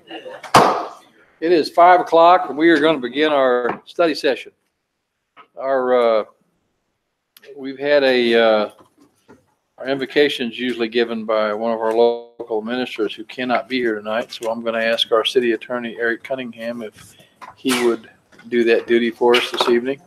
It is 5 o'clock, and we are going to begin our study session. We've had our invocations usually given by one of our local ministers who cannot be here tonight, so I'm going to ask our city attorney, Eric Cunningham, if he would do that duty for us this evening.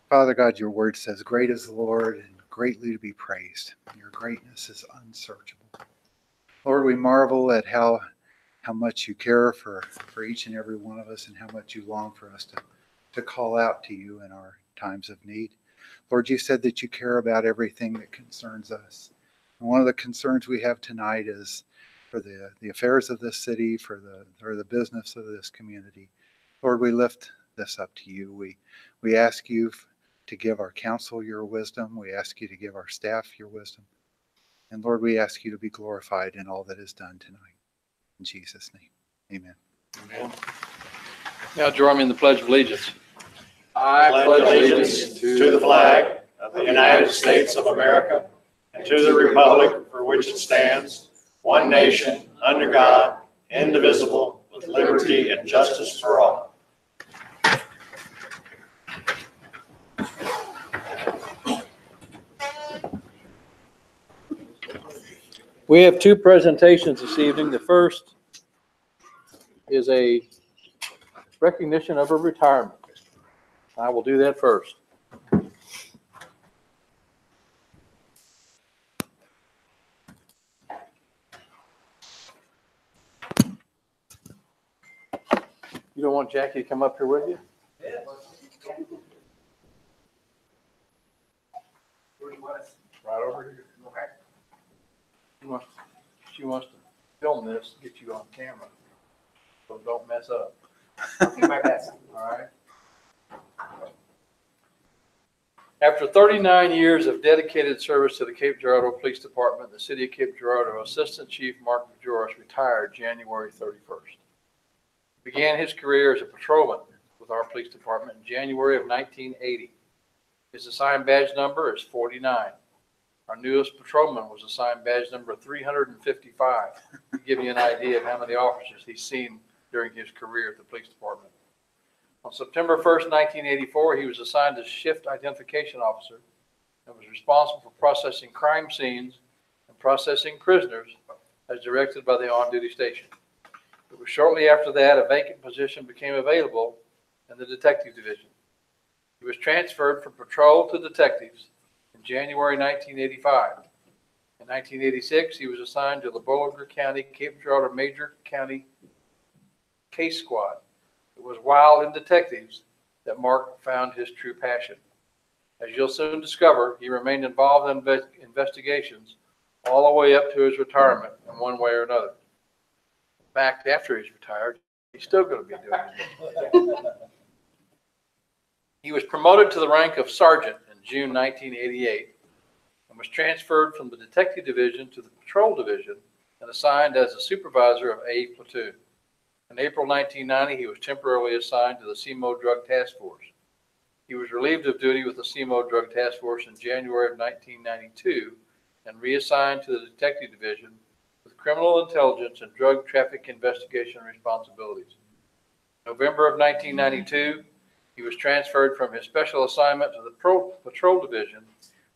Father God, your word says, great is the Lord and greatly to be praised. Your greatness is unsearchable. Lord, we marvel at how much you care for each and every one of us and how much you long for us to call out to you in our times of need. Lord, you said that you care about everything that concerns us. And one of the concerns we have tonight is for the affairs of this city, for the business of this community. Lord, we lift this up to you. We ask you to give our council your wisdom. We ask you to give our staff your wisdom. And Lord, we ask you to be glorified in all that is done tonight. In Jesus' name, amen. Amen. Now join me in the Pledge of Allegiance. I pledge allegiance to the flag of the United States of America and to the republic for which it stands, one nation, under God, indivisible, with liberty and justice for all. We have two presentations this evening. The first is a recognition of a retirement. I will do that first. You don't want Jackie to come up here with you? Yes. Right over here. Okay. She wants to film this, get you on camera, so don't mess up. I'll do my best. All right. After 39 years of dedicated service to the Cape Girardeau Police Department, the City of Cape Girardeau Assistant Chief Mark Majoris retired January 31st. He began his career as a patrolman with our police department in January of 1980. His assigned badge number is 49. Our newest patrolman was assigned badge number 355, to give you an idea of how many officers he's seen during his career at the police department. On September 1st, 1984, he was assigned as Shift Identification Officer and was responsible for processing crime scenes and processing prisoners as directed by the on-duty station. It was shortly after that a vacant position became available in the Detective Division. He was transferred from patrol to detectives in January 1985. In 1986, he was assigned to the Boulder County, Cape Girardeau Major County Case Squad. It was while in detectives that Mark found his true passion. As you'll soon discover, he remained involved in investigations all the way up to his retirement in one way or another. In fact, after he's retired, he's still going to be doing it. He was promoted to the rank of sergeant in June 1988 and was transferred from the Detective Division to the Patrol Division and assigned as a supervisor of A Platoon. In April 1990, he was temporarily assigned to the CMO Drug Task Force. He was relieved of duty with the CMO Drug Task Force in January of 1992 and reassigned to the Detective Division with criminal intelligence and drug traffic investigation responsibilities. In November of 1992, he was transferred from his special assignment to the Patrol Division,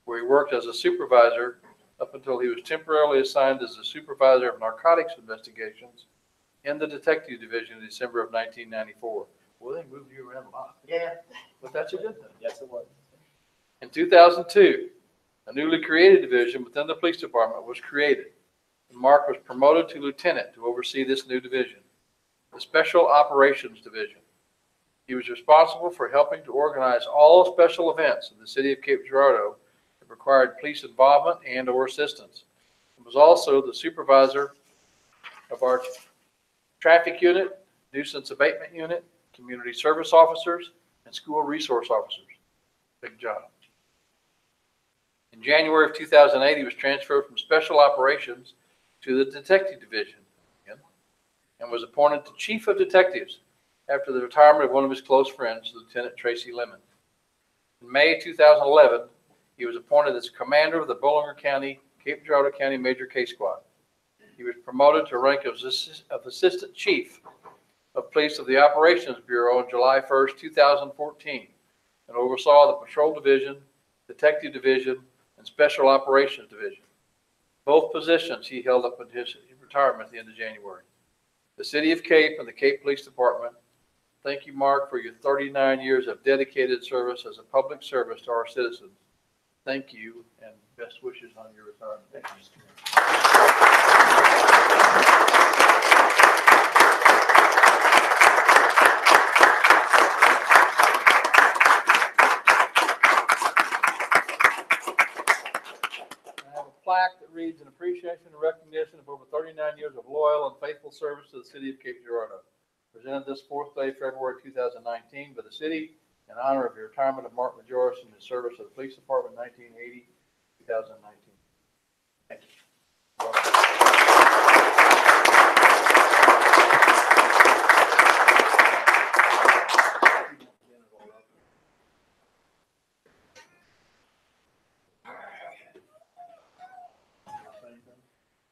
where he worked as a supervisor up until he was temporarily assigned as a supervisor of narcotics investigations in the Detective Division in December of 1994. Well, they moved you around a lot. Yeah. But that's a good thing. Yes, it was. In 2002, a newly created division within the police department was created. And Mark was promoted to lieutenant to oversee this new division, the Special Operations Division. He was responsible for helping to organize all special events in the city of Cape Girardeau that required police involvement and or assistance. He was also the supervisor of our traffic unit, nuisance abatement unit, community service officers, and school resource officers. Big job. In January of 2008, he was transferred from Special Operations to the Detective Division and was appointed to Chief of Detectives after the retirement of one of his close friends, Lieutenant Tracy Lemon. In May 2011, he was appointed as commander of the Boulanger County, Cape Girardeau County Major Case Squad. He was promoted to rank of Assistant Chief of Police of the Operations Bureau on July 1st, 2014, and oversaw the Patrol Division, Detective Division, and Special Operations Division. Both positions he held up until his retirement at the end of January. The City of Cape and the Cape Police Department, thank you, Mark, for your 39 years of dedicated service as a public service to our citizens. Thank you, and best wishes on your retirement. Thank you. Plaque that reads in appreciation and recognition of over 39 years of loyal and faithful service to the City of Cape Girardeau. Presented this 4th day, February 2019, by the city in honor of the retirement of Mark Majoris and his service to the Police Department 1980-2019. Thank you.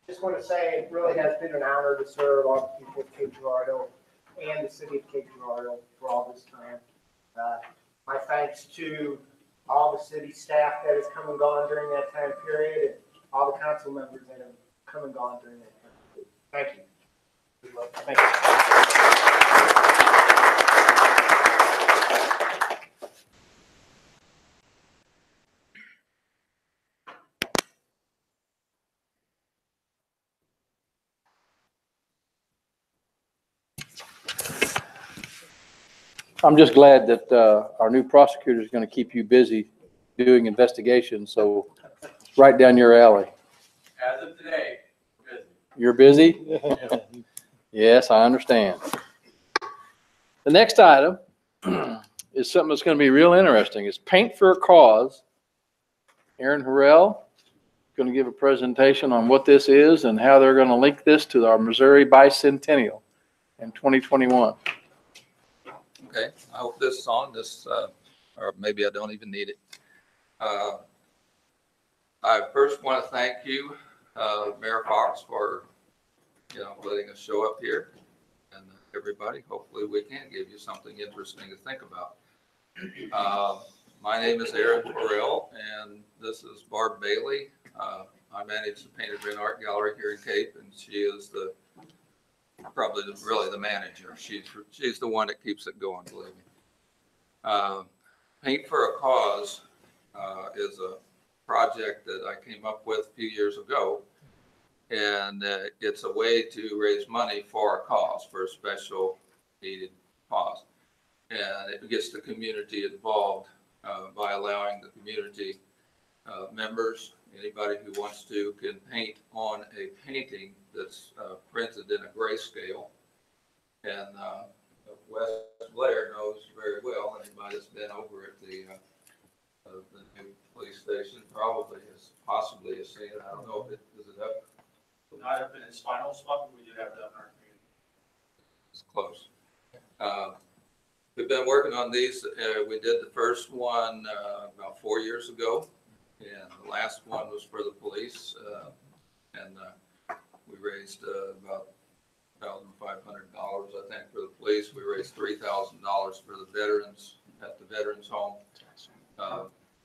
Just want to say it really has been an honor to serve all the people of Cape Girardeau and the city of Cape Girardeau for all this time. My thanks to all the city staff that has come and gone during that time period, and all the council members that have come and gone during that time period. Thank you. Thank you. I'm just glad that our new prosecutor is going to keep you busy doing investigations, so it's right down your alley. As of today, You're busy? Yes, I understand. The next item is something that's going to be real interesting. It's Paint for a Cause. Aaron Harrell is going to give a presentation on what this is and how they're going to link this to our Missouri Bicentennial in 2021. okay, I hope this is on this, or maybe I don't even need it. I first want to thank you, Mayor Fox, for, letting us show up here. And everybody, hopefully we can give you something interesting to think about. My name is Aaron Harrell, and this is Barb Bailey. I manage the Painted Red Art Gallery here in Cape, and she is probably really the manager. She's the one that keeps it going, believe me. Paint for a Cause is a project that I came up with a few years ago, and it's a way to raise money for a cause, for a special needed cause, and it gets the community involved by allowing the community members, anybody who wants to, can paint on a painting that's printed in a grayscale. And Wes Blair knows very well, anybody that's been over at the new police station probably possibly has seen it. I don't know if is it up? Not up in its final spot, but we do have that in our community. It's close. We've been working on these. We did the first one about 4 years ago, and the last one was for the police, and we raised about $1,500, I think, for the police. We raised $3,000 for the veterans at the Veterans Home.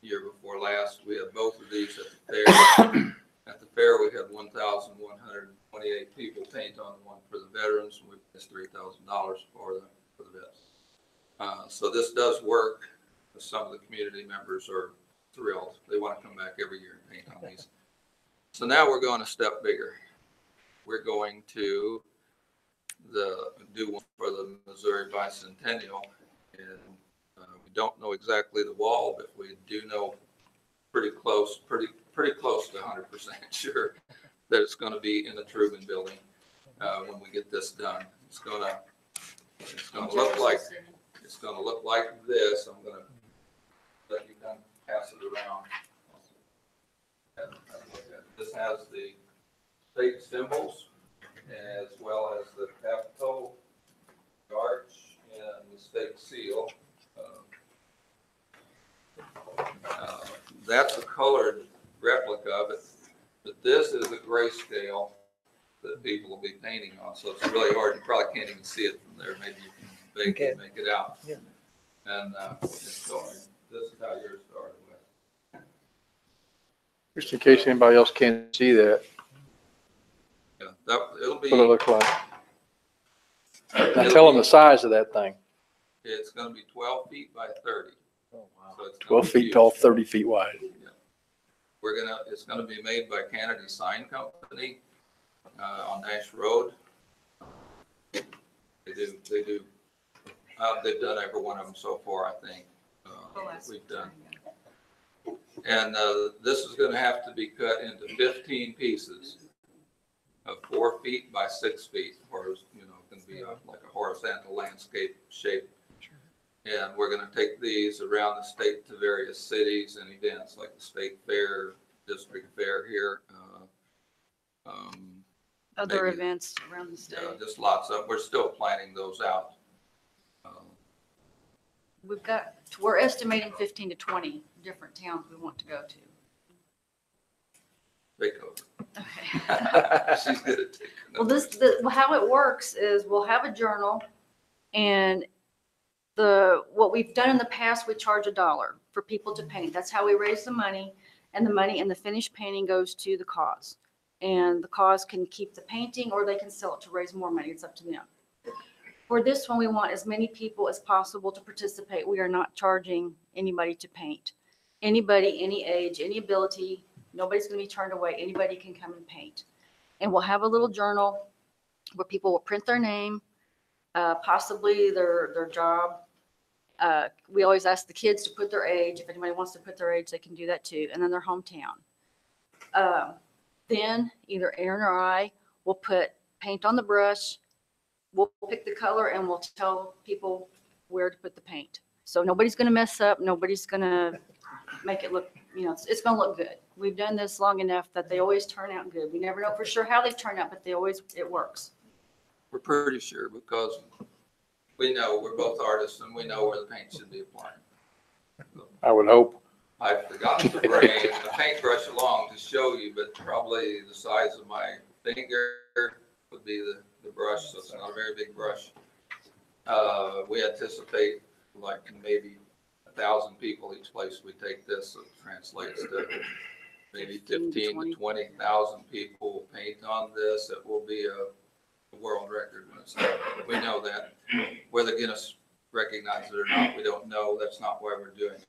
Year before last, we had both of these at the fair. At the fair, we had 1,128 people paint on the one for the veterans, and we raised $3,000 for the vets. So this does work. Some of the community members are thrilled. They want to come back every year and paint on these. So now we're going a step bigger. We're going to do one for the Missouri Bicentennial, and we don't know exactly the wall, but we do know pretty close to 100% sure that it's going to be in the Truman Building when we get this done. It's going to look like this. I'm going to let you pass it around. This has the state symbols as well as the Capitol, the arch, and that's a colored replica of it, but this is a grayscale that people will be painting on, so it's really hard. You probably can't even see it from there. Maybe you can vaguely make it out. Yeah. And so this is how yours started with. Just in case anybody else can't see that, Yeah, it'll be. what it look like. Now tell them the size of that thing. It's going to be 12 feet by 30. Oh, wow. So it's gonna 12 be feet huge. tall, 30 feet wide. It's going to be made by Kennedy Sign Company on Nash Road. They do. They've done every one of them so far, I think. We've done. And this is going to have to be cut into 15 pieces of 4 feet by 6 feet, or going to be like a horizontal landscape shape. And we're going to take these around the state to various cities and events like the state fair, district fair here. Other maybe- events around the state. just lots of. We're still planning those out. We're estimating 15 to 20 different towns we want to go to. Take over. Okay. She's good at taking Well, how it works is we'll have a journal, and what we've done in the past, we charge $1 for people to paint. That's how we raise the money, and the finished painting goes to the cause. And the cause can keep the painting, or they can sell it to raise more money. It's up to them. For this one, we want as many people as possible to participate. We are not charging anybody to paint. Anybody, any age, any ability, nobody's going to be turned away. Anybody can come and paint. And we'll have a little journal where people will print their name, possibly their job. We always ask the kids to put their age. If anybody wants to put their age, they can do that too. And then their hometown. Then either Aaron or I will put paint on the brush. We'll pick the color and we'll tell people where to put the paint. So nobody's going to mess up. Nobody's going to make it look, it's going to look good. We've done this long enough that they always turn out good. We never know for sure how they turn out, but it works. We're pretty sure because we know we're both artists and we know where the paint should be applied. I would hope. I forgot to bring a paintbrush along to show you, but probably the size of my finger would be the brush, so it's not a very big brush. We anticipate like maybe 1,000 people each place we take this, so it translates to maybe 15 to 20,000 people paint on this. It will be a world record when it's done. We know that. Whether Guinness recognizes it or not, we don't know. That's not why we're doing it.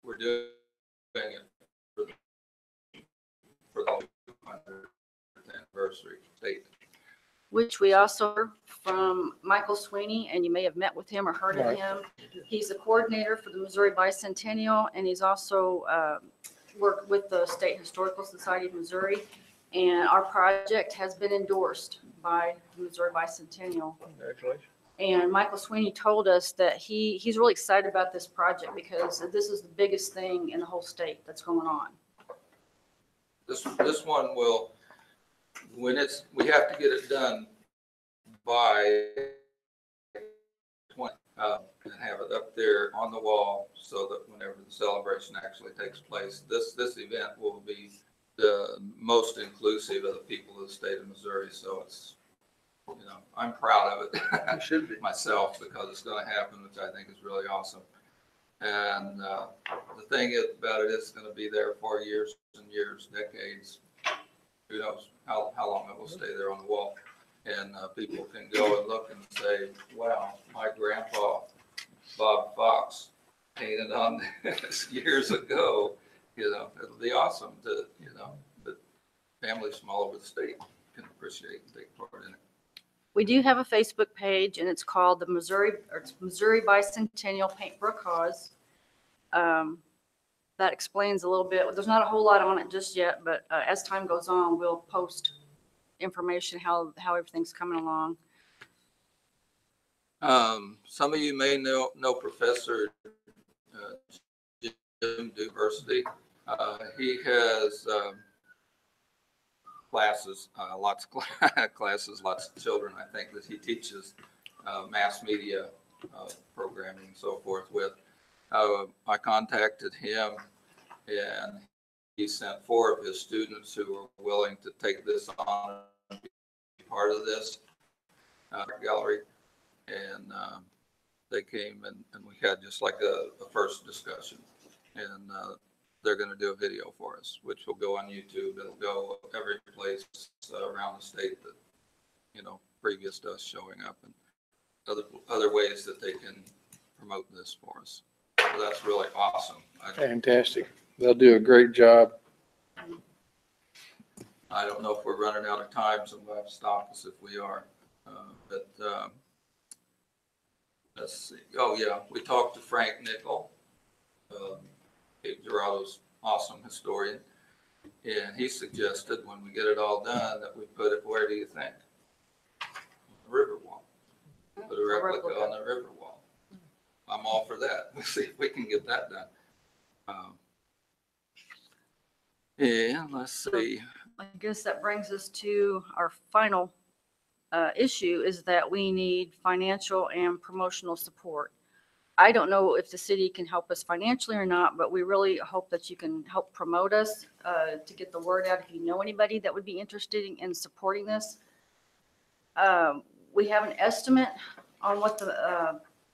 We're doing it for the 200th anniversary date. Which we also heard from Michael Sweeney, and you may have met with him or heard of Right. him. He's the coordinator for the Missouri Bicentennial, and he's also worked with the State Historical Society of Missouri. And our project has been endorsed by the Missouri Bicentennial. Congratulations. And Michael Sweeney told us that he's really excited about this project because this is the biggest thing in the whole state that's going on. This one will, we have to get it done by 20, and have it up there on the wall so that whenever the celebration actually takes place, this event will be the most inclusive of the people of the state of Missouri. So it's, I'm proud of it. You should be. Myself, because it's going to happen, which I think is really awesome. And the thing about it is it's going to be there for years and years, decades. Who knows how long it will stay there on the wall. And people can go and look and say, wow, my grandpa, Bob Fox, painted on this years ago. It'll be awesome to, that families from all over the state can appreciate and take part in it. We do have a Facebook page, and it's called the Missouri Bicentennial Paint for a Cause. That explains a little bit. There's not a whole lot on it just yet, but as time goes on, we'll post information how everything's coming along. Some of you may know Professor Jim University. He has classes, lots of classes, lots of children, I think, that he teaches mass media programming and so forth with. I contacted him And he sent 4 of his students who were willing to take this on and be part of this gallery. And they came and we had just like a first discussion. And they're going to do a video for us, which will go on YouTube. It'll go every place around the state that, you know, previous to us showing up, and other ways that they can promote this for us. So that's really awesome. Fantastic. They'll do a great job. I don't know if we're running out of time, so we'll have to stop us if we are. But let's see. Oh, yeah, we talked to Frank Nickel, Cape Girado's awesome historian, and he suggested when we get it all done that we put it, where do you think? On the river wall. Put a replica on the river wall. I'm all for that. We'll see if we can get that done. Yeah, let's see. I guess that brings us to our final issue, is that we need financial and promotional support. I don't know if the city can help us financially or not, but we really hope that you can help promote us to get the word out. If you know anybody that would be interested in supporting this. We have an estimate on what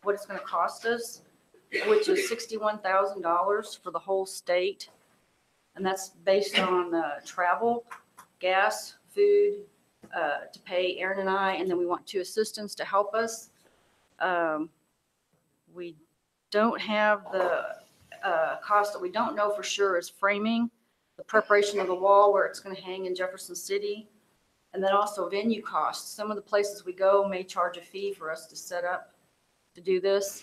it's going to cost us, which is $61,000 for the whole state. And that's based on travel, gas, food, to pay Aaron and I, and then we want 2 assistants to help us. We don't have the cost that we don't know for sure is framing, the preparation of the wall where it's going to hang in Jefferson City, and then also venue costs. Some of the places we go may charge a fee for us to set up to do this.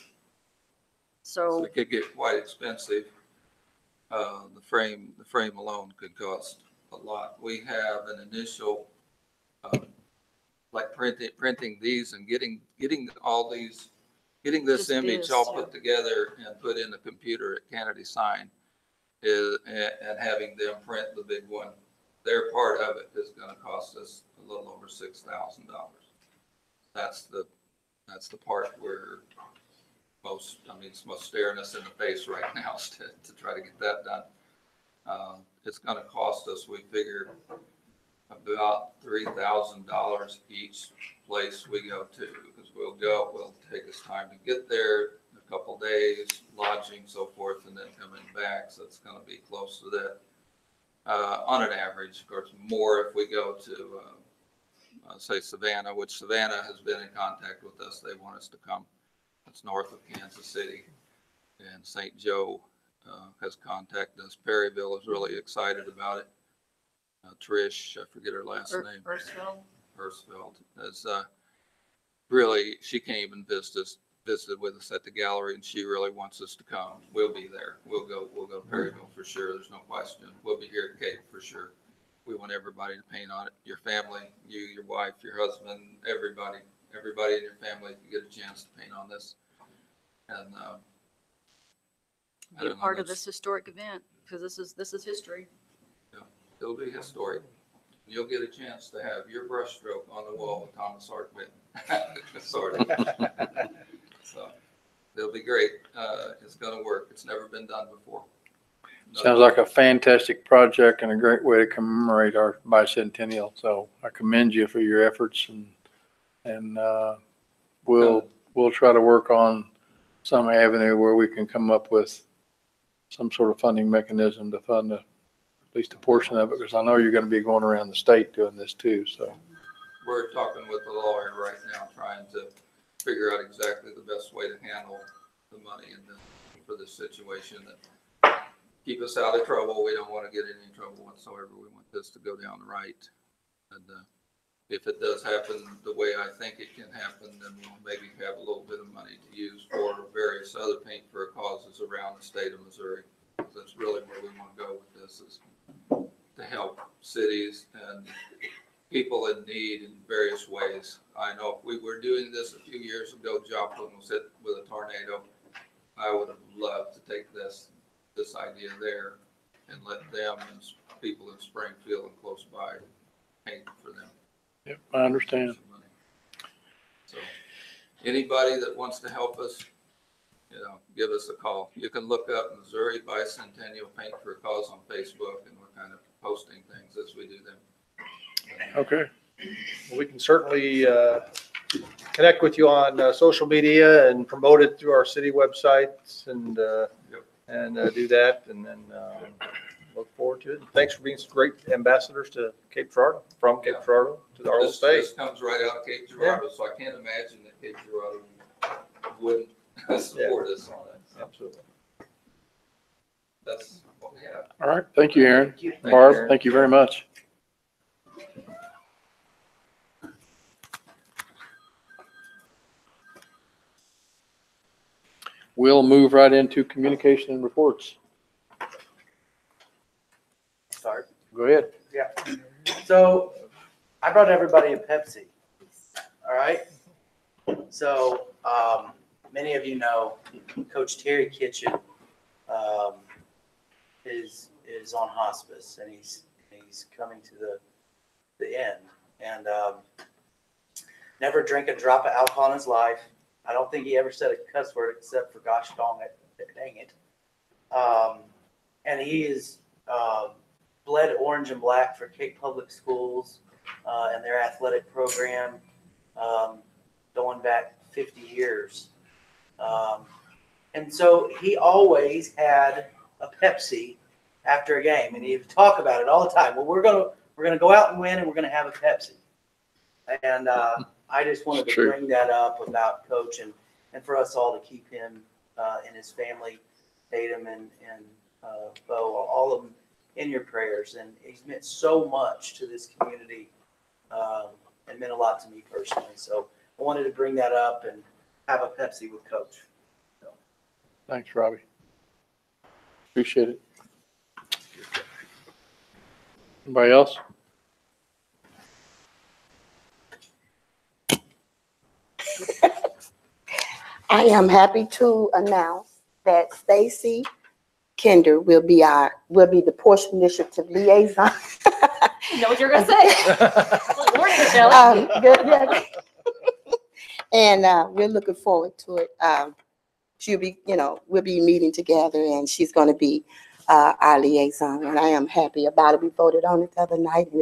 So It could get quite expensive. The frame alone could cost a lot. We have an initial, like printing these and getting all these, getting this Just image this, all yeah. put together and put in the computer at Kennedy Sign and having them print the big one. Their part of it is going to cost us a little over $6,000. That's the part where it's most staring us in the face right now to try to get that done. It's going to cost us, we figure, about $3,000 each place we go to, because we'll take us time to get there, a couple days, lodging, so forth, and then coming back. So it's going to be close to that on an average. Of course, more if we go to, say, Savannah, which Savannah has been in contact with us. They want us to come. It's north of Kansas City, and St. Joe has contacted us. Perryville is really excited about it. Trish, I forget her last name. Hirschfeld is really, she came and visited with us at the gallery, and she really wants us to come. We'll be there. We'll go to Perryville for sure. There's no question. We'll be here at Cape for sure. We want everybody to paint on it. Your family, you, your wife, your husband, everybody in your family, if you get a chance to paint on this. And be a part of this historic event, because this is history. Yeah, it'll be historic. You'll get a chance to have your brushstroke on the wall with Thomas Hart Benton, sort of. So it'll be great. It's going to work. It's never been done before. Sounds like a fantastic project and a great way to commemorate our bicentennial. So I commend you for your efforts, and we'll try to work on some avenue where we can come up with some sort of funding mechanism to fund at least a portion of it, because I know you're going to be going around the state doing this too. So we're talking with the lawyer right now, trying to figure out exactly the best way to handle the money for this situation that keep us out of trouble. We don't want to get in any trouble whatsoever. We want this to go down right. And if it does happen the way I think it can happen, then we'll maybe have a little bit of money to use for various other paint for causes around the state of Missouri. That's really where we want to go with this, is to help cities and people in need in various ways. I know if we were doing this a few years ago, Joplin was hit with a tornado. I would have loved to take this idea there and let them and people in Springfield and close by paint for them. yep, I understand. So anybody that wants to help us, give us a call. You can look up Missouri Bicentennial Paint for a Cause on Facebook, and we're kind of posting things as we do them. Okay. Well, we can certainly connect with you on social media and promote it through our city websites and do that, and then look forward to it. Thanks for being some great ambassadors to Cape Girardeau, from Cape Girardeau to our whole state. This comes right out of Cape Girardeau, so I can't imagine that Cape Girardeau wouldn't support us on that. Absolutely. That's what we have. All right. Thank you, Aaron. Thank you. Barb, Aaron. thank you very much. We'll move right into communication and reports. Start. Go ahead. So I brought everybody a Pepsi. All right. So many of you know Coach Terry Kitchen is on hospice, and he's coming to the end, and never drank a drop of alcohol in his life. I don't think he ever said a cuss word except for gosh dang it. And he is bled orange and black for Cape Public Schools and their athletic program going back 50 years. And so he always had a Pepsi after a game, and he'd talk about it all the time. Well, we're gonna go out and win, and we're gonna have a Pepsi. And I just wanted to bring that up about Coach and for us all to keep him and his family, Tatum and Bo, all of them in your prayers. And he's meant so much to this community and meant a lot to me personally. So I wanted to bring that up and have a Pepsi with Coach. Thanks, Robbie. Appreciate it. Anybody else? I am happy to announce that Stacy Kinder will be the Portia Initiative liaison. You know what you're gonna say. Good morning, Shelley. Good, yeah. And we're looking forward to it. She'll be, we'll be meeting together, and she's going to be our liaison. And I am happy about it. We voted on it the other night, and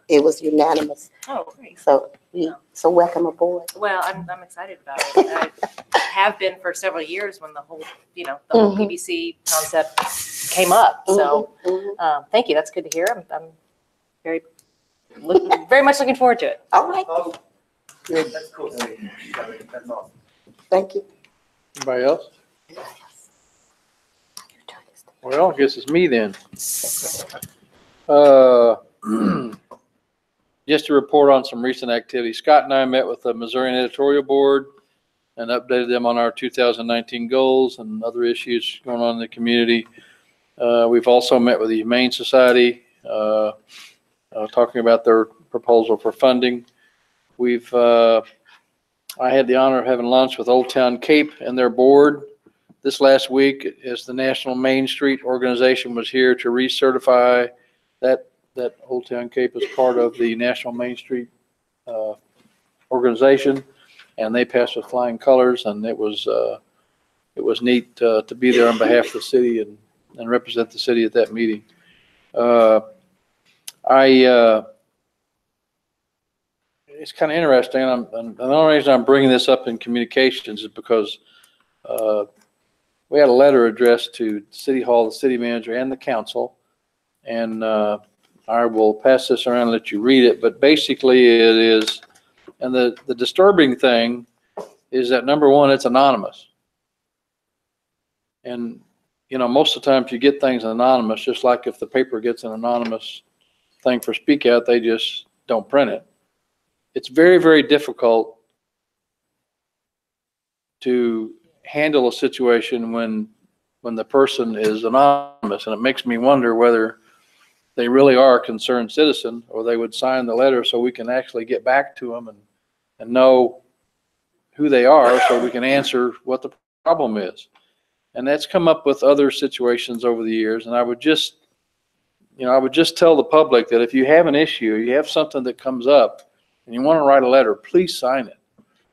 it was unanimous. Oh, great. So welcome aboard. Well, I'm excited about it. I have been for several years when the whole PBC concept came up. So thank you. That's good to hear. I'm very much looking forward to it. All right. Good. That's cool. That's awesome. Thank you. Anybody else? Well, I guess it's me then. Just to report on some recent activities. Scott and I met with the Missouri Editorial Board and updated them on our 2019 goals and other issues going on in the community. We've also met with the Humane Society, talking about their proposal for funding. I had the honor of having lunch with Old Town Cape and their board this last week, as the National Main Street organization was here to recertify that Old Town Cape as part of the National Main Street organization, and they passed with flying colors, and it was neat to be there on behalf of the city and represent the city at that meeting. It's kind of interesting, and the only reason I'm bringing this up in communications is because we had a letter addressed to City Hall, the city manager, and the council, and I will pass this around and let you read it, but basically it is, and the disturbing thing is that, number one, it's anonymous. And, most of the times you get things anonymous, just like if the paper gets an anonymous thing for Speak Out, they just don't print it. It's very, very difficult to handle a situation when the person is anonymous, and it makes me wonder whether they really are a concerned citizen, or they would sign the letter so we can actually get back to them and know who they are, so we can answer what the problem is. And that's come up with other situations over the years, and I would just tell the public that if you have an issue, you have something that comes up, and you want to write a letter, please sign it,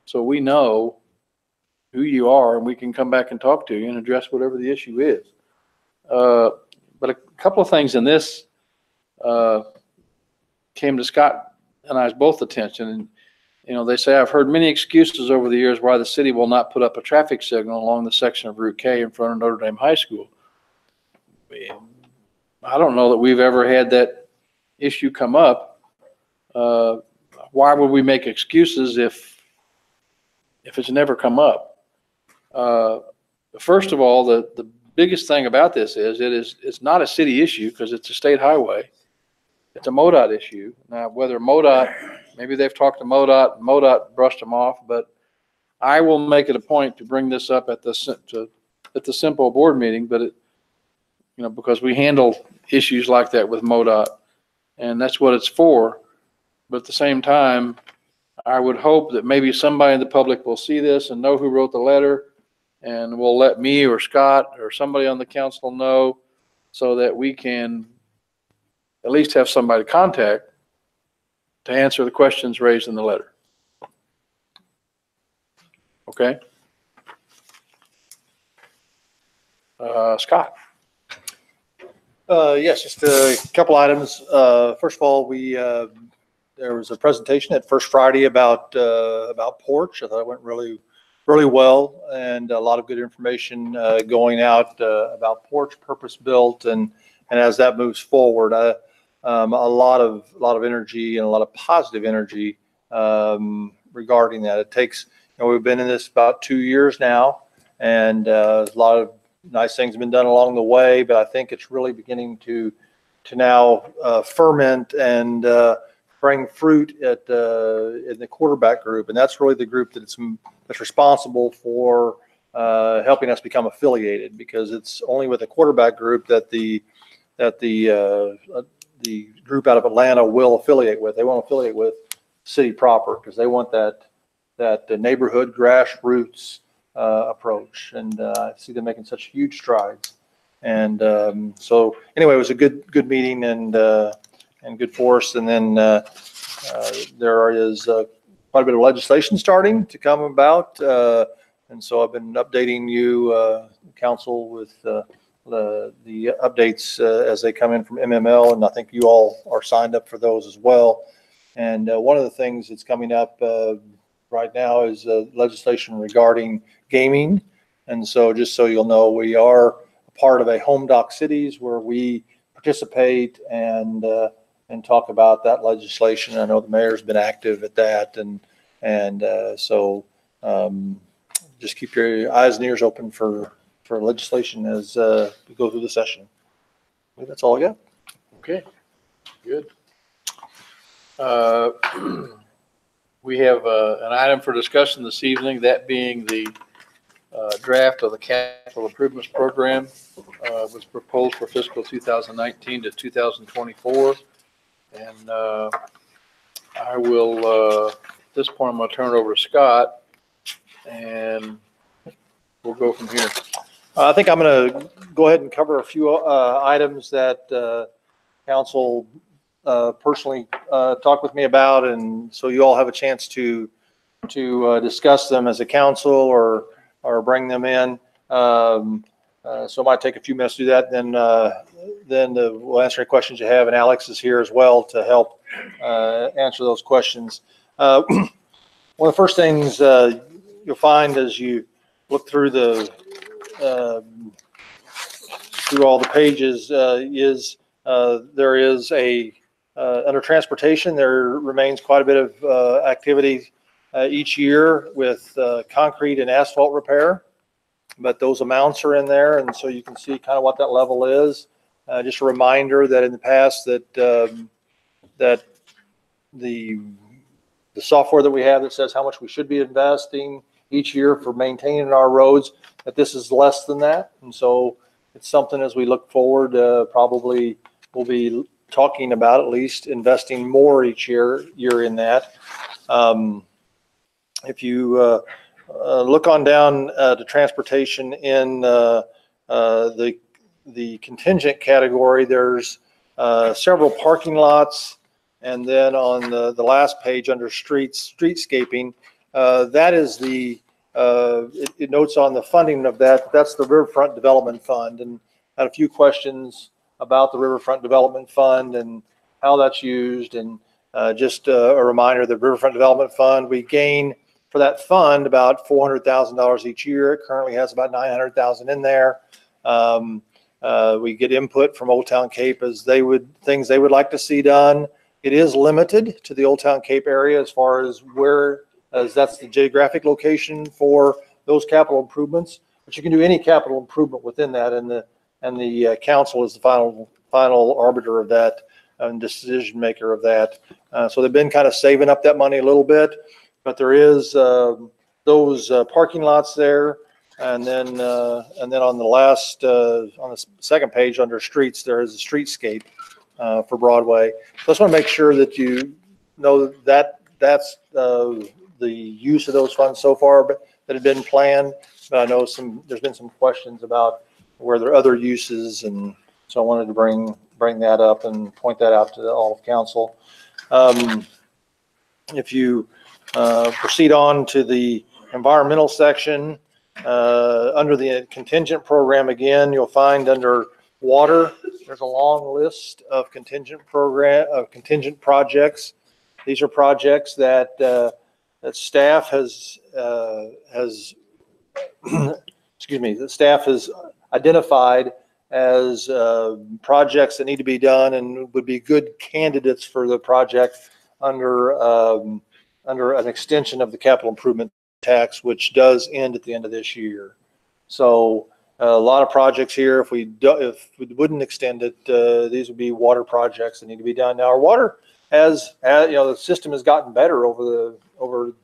so we know who you are, and we can come back and talk to you and address whatever the issue is. But a couple of things in this came to Scott and I's both attention. And, you know, they say, I've heard many excuses over the years why the city will not put up a traffic signal along the section of Route K in front of Notre Dame High School. I don't know that we've ever had that issue come up. Why would we make excuses if it's never come up? First of all, the biggest thing about this is it's not a city issue because it's a state highway. It's a MoDOT issue. Now, whether MoDOT, maybe they've talked to MoDOT, and MoDOT brushed them off, but I will make it a point to bring this up at the simple board meeting, but because we handle issues like that with MoDOT, and that's what it's for. But at the same time, I would hope that maybe somebody in the public will see this and know who wrote the letter, and will let me or Scott or somebody on the council know so that we can at least have somebody to contact to answer the questions raised in the letter. Okay? Scott. Yes, just a couple items. First of all, there was a presentation at First Friday about porch. I thought it went really well, and a lot of good information going out about porch, purpose built, and as that moves forward, a lot of energy and a lot of positive energy regarding that. It takes, we've been in this about 2 years now, and a lot of nice things have been done along the way, but I think it's really beginning to now ferment and bring fruit in the quarterback group, and that's really the group that's responsible for helping us become affiliated, because it's only with the quarterback group that the group out of Atlanta will affiliate with. They won't affiliate with city proper because they want that neighborhood grassroots approach, and I see them making such huge strides. And so anyway, it was a good meeting and good for us. And then there is quite a bit of legislation starting to come about, and so I've been updating you, council, with the updates as they come in from MML, and I think you all are signed up for those as well. And one of the things that's coming up right now is legislation regarding gaming. And so just so you'll know, we are a part of a Home Doc Cities where we participate and talk about that legislation. I know the mayor's been active at that, and so just keep your eyes and ears open for legislation as we go through the session. I think that's all I got. Okay, good. We have an item for discussion this evening, that being the draft of the capital improvements program was proposed for fiscal 2019 to 2024. And I will, at this point, I'm going to turn it over to Scott, and we'll go from here. I think I'm going to go ahead and cover a few items that council personally talked with me about, and so you all have a chance to discuss them as a council or bring them in. So it might take a few minutes to do that. Then we'll answer any questions you have, and Alex is here as well to help answer those questions. One of the first things you'll find as you look through through all the pages is there is under transportation, there remains quite a bit of activity each year with concrete and asphalt repair, but those amounts are in there, and so you can see kind of what that level is. Just a reminder that in the past that the software that we have that says how much we should be investing each year for maintaining our roads, that this is less than that, and so it's something as we look forward, probably we'll be talking about at least investing more each year in that. If you look on down to transportation in the contingent category, there's several parking lots, and then on the last page under streetscaping, that is the it notes on the funding of that, that's the Riverfront Development Fund, and had a few questions about the Riverfront Development Fund and how that's used. And just a reminder, the Riverfront Development Fund, we gain for that fund about $400,000 each year. It currently has about $900,000 in there. We get input from Old Town Cape as things they would like to see done. It is limited to the Old Town Cape area as far as as that's the geographic location for those capital improvements. But you can do any capital improvement within that, and the council is the final arbiter of that and decision maker of that. So they've been kind of saving up that money a little bit, but there is those parking lots there. And then on the second page under streets, there is a streetscape for Broadway. So I just want to make sure that you know that that's the use of those funds so far that have been planned. But I know there's been some questions about where there are other uses, and so I wanted to bring that up and point that out to all of council. If you proceed on to the environmental section, under the contingent program, again, you'll find under water, there's a long list of contingent projects. These are projects that staff has the staff has identified as projects that need to be done and would be good candidates for the project under an extension of the capital improvement tax, which does end at the end of this year. So a lot of projects here, if we wouldn't extend it, these would be water projects that need to be done. Now, our water the system has gotten better over the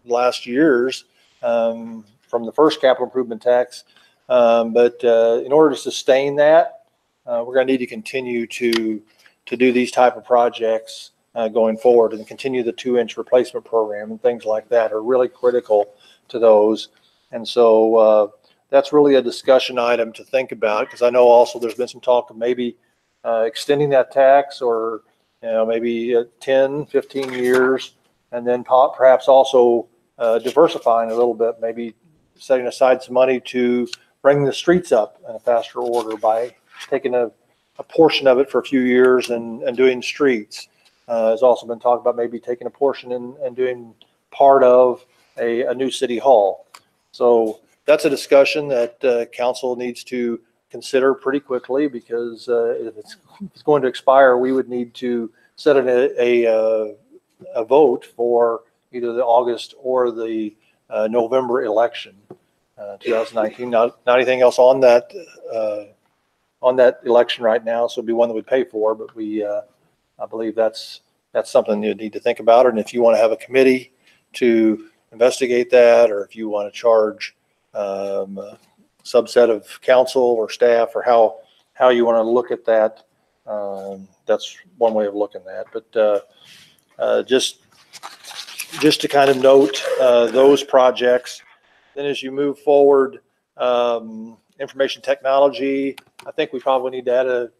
last years from the first capital improvement tax. But in order to sustain that, we're going to need to continue to do these type of projects going forward, and continue the 2-inch replacement program and things like that are really critical to those. And so that's really a discussion item to think about, because I know also there's been some talk of maybe extending that tax, or maybe 10, 15 years, and then perhaps also diversifying a little bit, maybe setting aside some money to bring the streets up in a faster order by taking a portion of it for a few years and doing streets. Has also been talked about maybe taking a portion and doing part of a new city hall. So that's a discussion that council needs to consider pretty quickly, because if it's going to expire, we would need to set a vote for either the August or the November election, 2019. Not anything else on that election right now, so it'd be one that we pay for, but I believe that's something you need to think about. And if you want to have a committee to investigate that, or if you want to charge a subset of council or staff, or how you want to look at that, that's one way of looking at it. But just to kind of note those projects. Then as you move forward, information technology, I think we probably need to add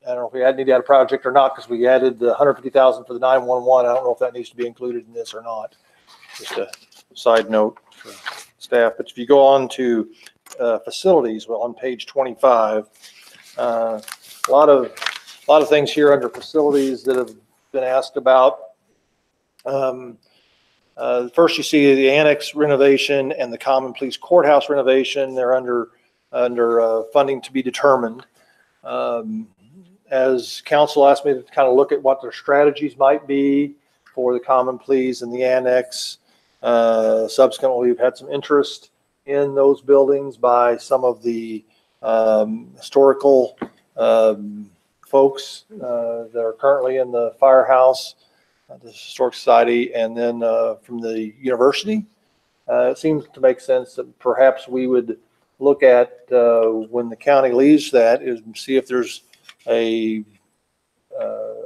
I don't know if we need to add a project or not, because we added the $150,000 for the 911. I don't know if that needs to be included in this or not. Just a side note for staff. But if you go on to facilities, well, on page 25, a lot of things here under facilities that have been asked about. First, you see the annex renovation and the common police courthouse renovation. They're under funding to be determined. As council asked me to kind of look at what their strategies might be for the common pleas and the annex. Subsequently, we've had some interest in those buildings by some of the historical folks that are currently in the firehouse, the Historic Society, and then from the university. It seems to make sense that perhaps we would look at when the county leaves that, is see if there's a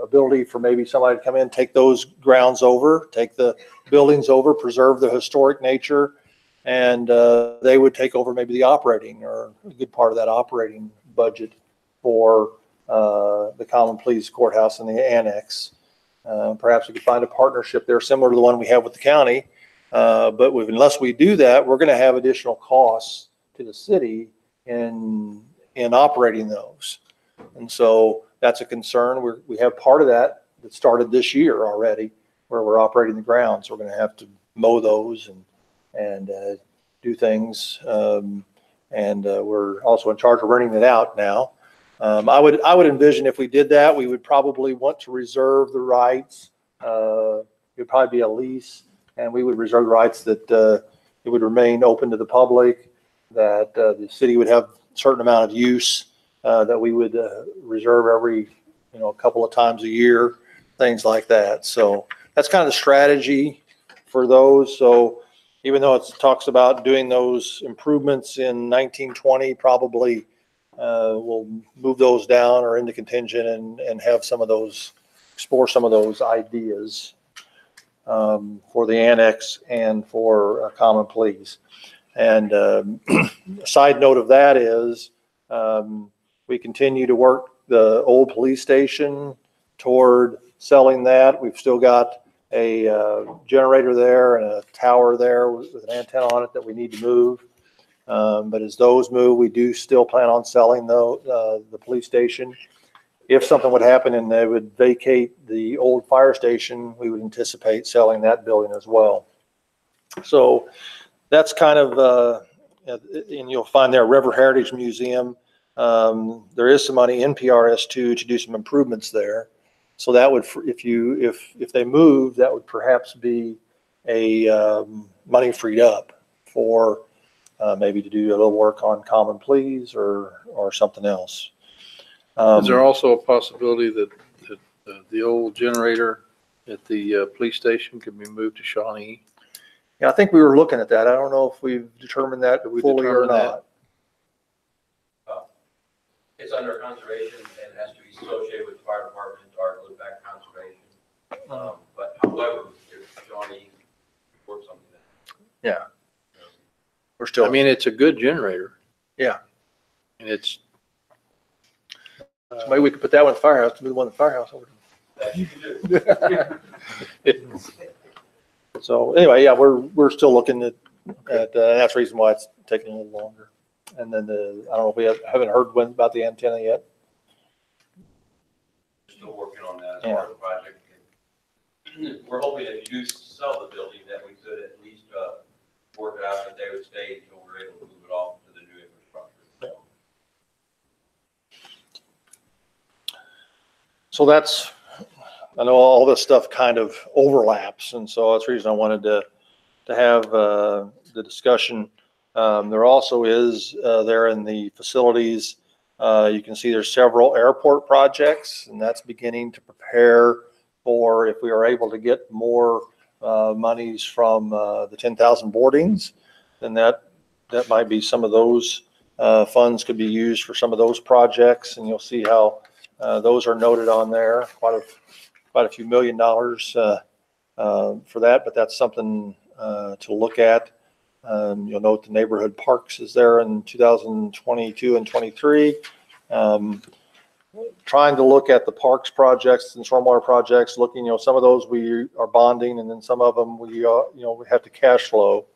ability for maybe somebody to come in, take those grounds over, take the buildings over, preserve the historic nature, and they would take over maybe the operating, or a good part of that operating budget for the common pleas courthouse and the annex. Perhaps we could find a partnership there similar to the one we have with the county, Unless we do that, we're going to have additional costs to the city in operating those. And so that's a concern. We have part of that started this year already, where we're operating the grounds. We're going to have to mow those and do things. We're also in charge of renting it out now. I would envision if we did that, we would probably want to reserve the rights. It would probably be a lease, and we would reserve the rights that it would remain open to the public, that the city would have a certain amount of use, that we would reserve every, a couple of times a year, things like that. So that's kind of the strategy for those. So even though it talks about doing those improvements in 1920, probably we'll move those down or into contingent and have some of those, explore some of those ideas for the annex and for common pleas. And a side note of that is we continue to work the old police station toward selling that. We've still got a generator there and a tower there with an antenna on it that we need to move. But as those move, we do still plan on selling the police station. If something would happen and they would vacate the old fire station, we would anticipate selling that building as well. So that's kind of, and you'll find there River Heritage Museum. There is some money in PRS2 to do some improvements there. So that would, if they move, that would perhaps be a money freed up for maybe to do a little work on common pleas or something else. Is there also a possibility that the old generator at the police station could be moved to Shawnee? Yeah, I think we were looking at that. I don't know if we've determined that fully or not. It's under conservation and it has to be associated with the fire department or look back conservation. But however, if Johnny works on that. Yeah. We're still. I mean, it's a good generator. Yeah. And it's. So maybe we could put that one in the firehouse to be the one in the firehouse over. That you can do. So anyway, yeah, we're still looking at that's the reason why it's taking a little longer. And then I don't know if we haven't heard about the antenna yet. We're still working on that as part of the project. We're hoping if you do sell the building that we could at least work it out that they would stay until we're able to move it off to the new infrastructure. So that's, I know all this stuff kind of overlaps, and so that's the reason I wanted to have the discussion. There also is there in the facilities, you can see there's several airport projects, and that's beginning to prepare for if we are able to get more monies from the 10,000 boardings, then that might be some of those funds could be used for some of those projects, and you'll see how those are noted on there, quite a few $1 million for that, but that's something to look at. You'll note the neighborhood parks is there in 2022 and 23. Trying to look at the parks projects and stormwater projects, looking, some of those we are bonding, and then some of them we have to cash flow.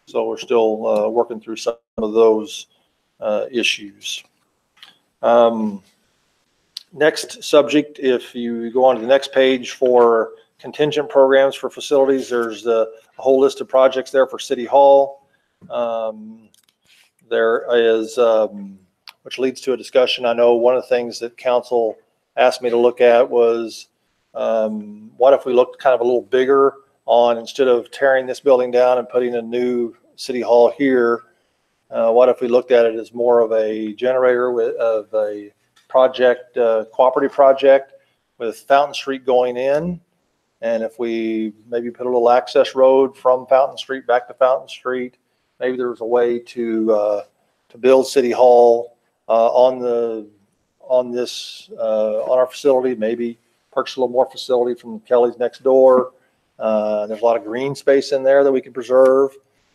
So we're still working through some of those issues. Next subject, if you go on to the next page for contingent programs for facilities, there's a whole list of projects there for City Hall. There is, which leads to a discussion. I know one of the things that council asked me to look at was what if we looked kind of a little bigger on, instead of tearing this building down and putting a new City Hall here, what if we looked at it as more of a generator of a project, cooperative project with Fountain Street going in. And if we maybe put a little access road from Fountain Street back to Fountain Street, maybe there was a way to build City Hall on our facility, maybe purchase a little more facility from Kelly's next door. There's a lot of green space in there that we can preserve.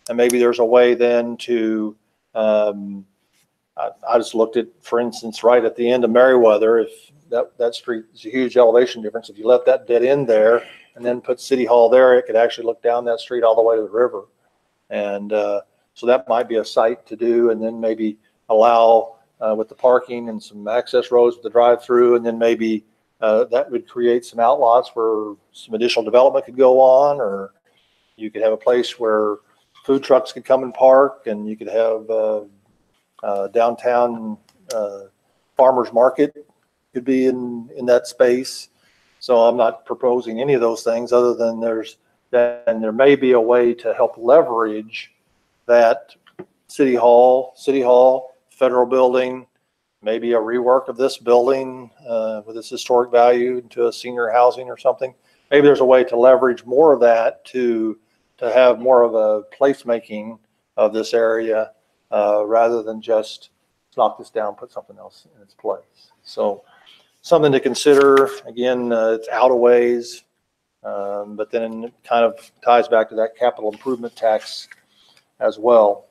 And maybe there's a way then to, I just looked at, for instance, right at the end of Merriweather, if that street is a huge elevation difference. If you left that dead end there and then put City Hall there, it could actually look down that street all the way to the river. And so that might be a site to do, and then maybe allow with the parking and some access roads with the drive-through, and then maybe that would create some outlots where some additional development could go on, or you could have a place where food trucks could come and park, and you could have downtown farmers market could be in that space. So I'm not proposing any of those things other than there may be a way to help leverage that City Hall, Federal Building, maybe a rework of this building with its historic value into a senior housing or something. Maybe there's a way to leverage more of that to have more of a placemaking of this area rather than just knock this down, put something else in its place. So something to consider. Again, it's out of ways, but then it kind of ties back to that capital improvement tax as well.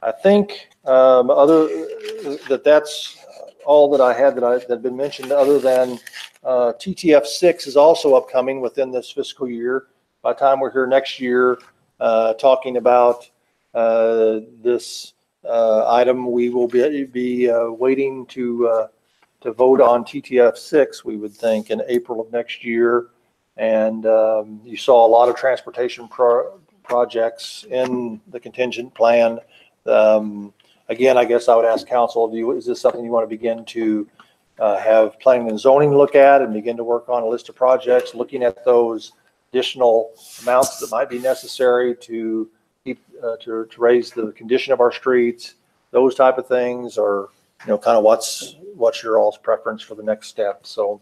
I think that's all that I had that had been mentioned, other than TTF 6 is also upcoming within this fiscal year. By the time we're here next year talking about this item, we will be waiting to vote on TTF 6, we would think, in April of next year. And you saw a lot of transportation projects in the contingent plan. Again, I guess I would ask council, is this something you want to begin to have planning and zoning look at and begin to work on a list of projects, looking at those additional amounts that might be necessary to keep to raise the condition of our streets, those type of things, or kind of what's your all's preference for the next step? So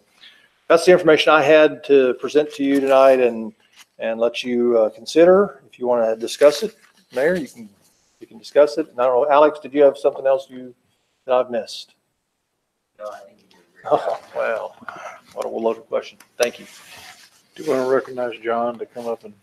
that's the information I had to present to you tonight, and let you consider. If you want to discuss it, Mayor, you can discuss it. And I don't know, Alex, did you have something else that I've missed? No, I think you did a great Oh, well, what a loaded question. Thank you. Do you want to recognize John to come up and,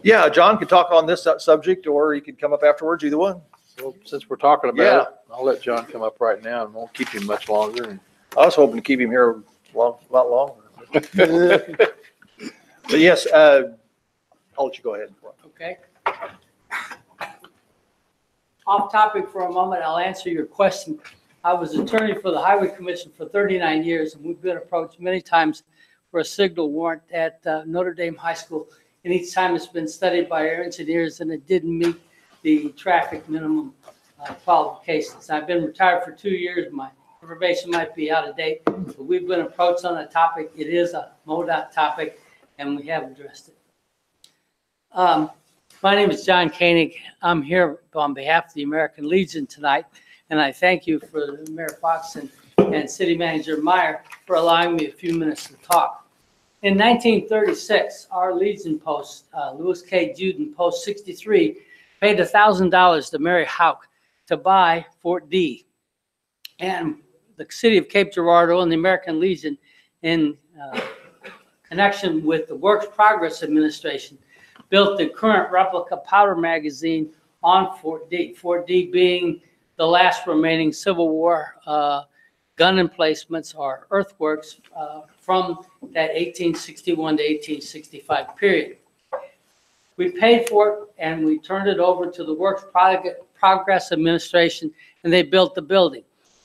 Yeah, John could talk on this subject, or he could come up afterwards, either one. well, since we're talking about it, I'll let John come up right now and won't keep him much longer. And I was hoping to keep him here a lot longer. But yes, I'll let you go ahead. Okay. Off topic for a moment, I'll answer your question. I was attorney for the Highway Commission for 39 years, and we've been approached many times for a signal warrant at Notre Dame High School. And each time it's been studied by our engineers, and it didn't meet the traffic minimum qualifications. I've been retired for 2 years. My information might be out of date, but we've been approached on a topic. It is a MoDOT topic, and we have addressed it. My name is John Koenig. I'm here on behalf of the American Legion tonight, and I thank you for Mayor Fox and City Manager Meyer for allowing me a few minutes to talk. In 1936, our Legion post, Lewis K. Juden, Post 63, paid $1,000 to Mary Houck to buy Fort D. And the city of Cape Girardeau and the American Legion, in connection with the Works Progress Administration, built the current replica powder magazine on Fort D. Fort D being the last remaining Civil War gun emplacements or earthworks from that 1861 to 1865 period. We paid for it and we turned it over to the Works Progress Administration, and they built the building.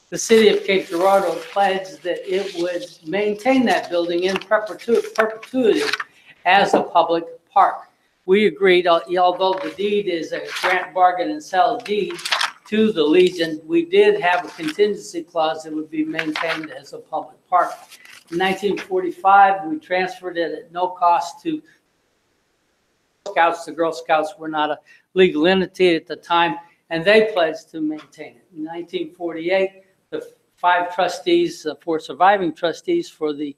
The city of Cape Girardeau pledged that it would maintain that building in perpetuity as a public park. We agreed, although the deed is a grant, bargain, and sell deed to the Legion, we did have a contingency clause that would be maintained as a public park. In 1945, we transferred it at no cost to Scouts. The Girl Scouts were not a legal entity at the time, and they pledged to maintain it. In 1948, the 5 trustees, 4 surviving trustees for the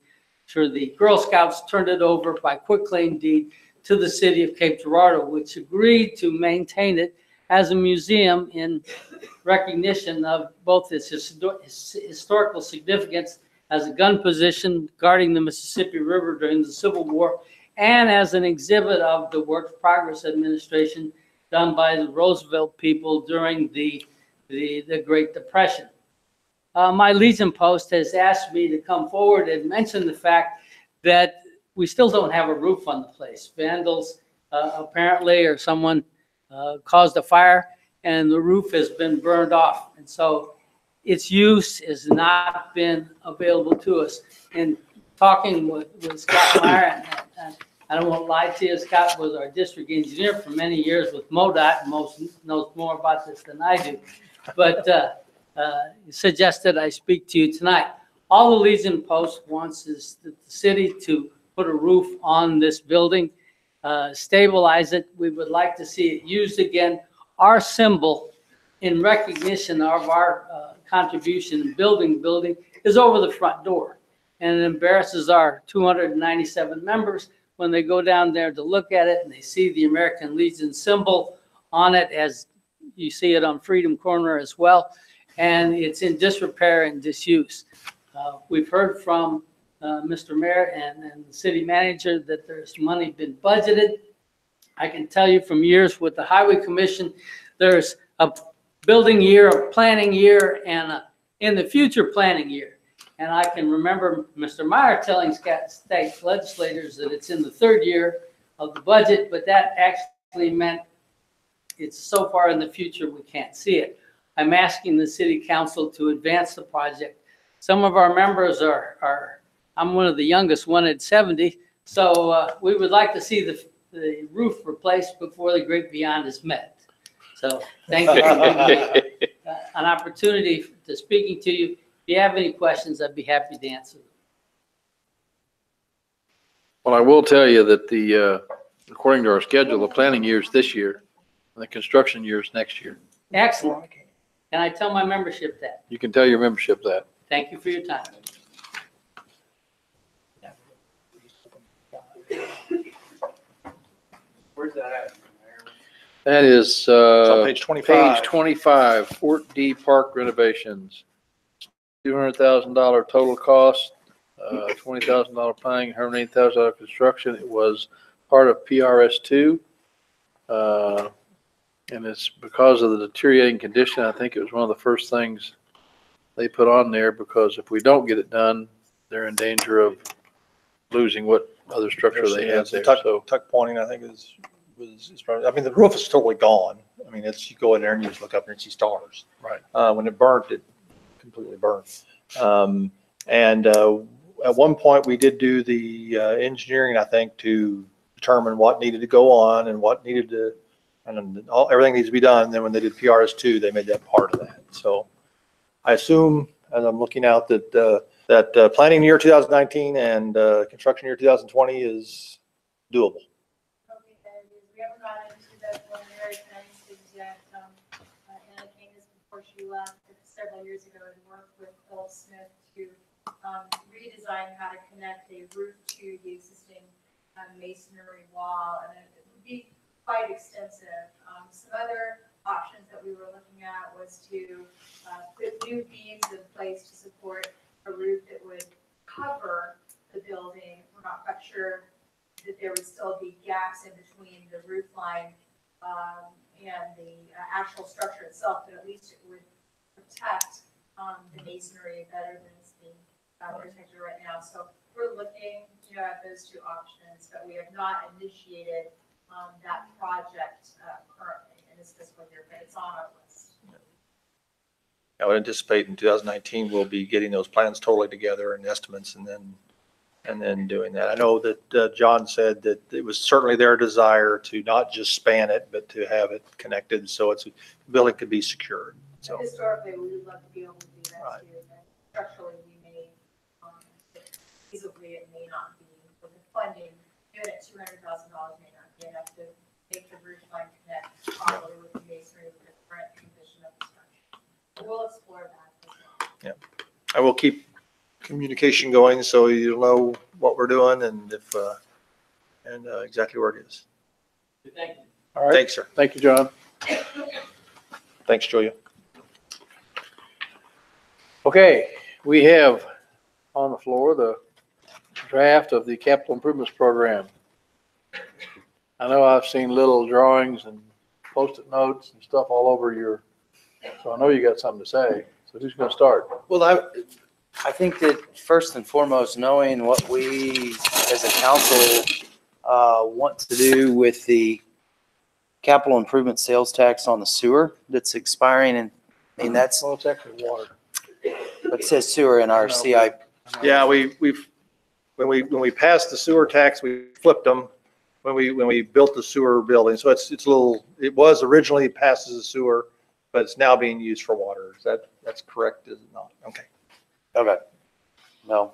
Girl Scouts turned it over by quitclaim deed to the city of Cape Girardeau, which agreed to maintain it as a museum in recognition of both its historical significance as a gun position guarding the Mississippi River during the Civil War, and as an exhibit of the Works Progress Administration done by the Roosevelt people during the Great Depression. my Legion post has asked me to come forward and mention the fact that we still don't have a roof on the place. Vandals apparently, or someone caused a fire, and the roof has been burned off. And so its use has not been available to us. And talking with Scott Meyer, and I don't want to lie to you, Scott was our district engineer for many years with MoDOT, and knows more about this than I do. But suggested I speak to you tonight. All the Legion Post wants is the city to put a roof on this building, stabilize it. We would like to see it used again. Our symbol in recognition of our contribution in building is over the front door. And it embarrasses our 297 members when they go down there to look at it and they see the American Legion symbol on it, as you see it on Freedom Corner as well. And it's in disrepair and disuse. We've heard from Mr. Mayor and the city manager that there's money been budgeted. I can tell you from years with the Highway Commission, there's a building year, a planning year, and in the future planning year. And I can remember Mr. Meyer telling state legislators that it's in the third year of the budget, but that actually meant it's so far in the future we can't see it. I'm asking the city council to advance the project. Some of our members are I'm one of the youngest, one at 70, so we would like to see the roof replaced before the great beyond is met. So thank you for giving me an opportunity to speaking to you. If you have any questions, I'd be happy to answer them. Well, I will tell you that according to our schedule, the planning year is this year, and the construction year is next year. Excellent. Can I tell my membership that? You can tell your membership that. Thank you for your time. Where's that at? That is It's on page 25. Page 25, Fort D Park renovations. $200,000 total cost, $20,000 planning, $108,000 construction. It was part of PRS2. And it's because of the deteriorating condition. I think it was one of the first things they put on there, because if we don't get it done, they're in danger of losing what other structure they have there. So Tuck pointing, I think, was probably, I mean, the roof is totally gone. I mean, you go in there and you just look up and see stars. Right. When it burnt, it completely burned. At one point, we did do the engineering, I think, to determine what needed to go on and what needed to, and everything needs to be done. And then when they did PRS2, they made that part of that. So I assume, as I'm looking out, that planning year 2019 and construction year 2020 is doable. Okay, we haven't gotten into the preliminary plans things yet. Anna Kangas, before she left several years ago, and worked with Phil Smith to redesign how to connect a roof to the existing masonry wall, and it would be quite extensive. Some other options that we were looking at was to put new beams in place to support a roof that would cover the building. We're not quite sure that there would still be gaps in between the roof line and the actual structure itself, but at least it would protect the masonry better than it's being protected right now. So we're looking, at those two options, but we have not initiated that project currently in this fiscal year, but it's on our list. I would anticipate in 2019, we'll be getting those plans totally together and estimates, and then doing that. I know that John said that it was certainly their desire to not just span it, but to have it connected so the building could be secured. So historically, we would love to be able to do that Right. too. But structurally, we may, feasibly, it may not be with the funding. Even at $200,000 may not be enough to make the roof line connect properly with the masonry with the current condition of the structure. So we'll explore that as well. yeah, I will keep communication going so you'll know what we're doing and exactly where it is. Thank you. all right. Thanks, sir. Thank you, John. Thanks, Julia. Okay, we have on the floor the draft of the capital improvements program. I know I've seen little drawings and Post-it notes and stuff all over so I know you got something to say. So who's going to start? Well, I think that first and foremost, knowing what we as a council want to do with the capital improvement sales tax on the sewer that's expiring, and that's, Well, it's actually water. it says sewer in our CIP. Yeah, when we passed the sewer tax, we flipped them when we built the sewer building. So it's a little, it was originally passed as a sewer, but it's now being used for water. That's correct, is it not? Okay. Okay. No.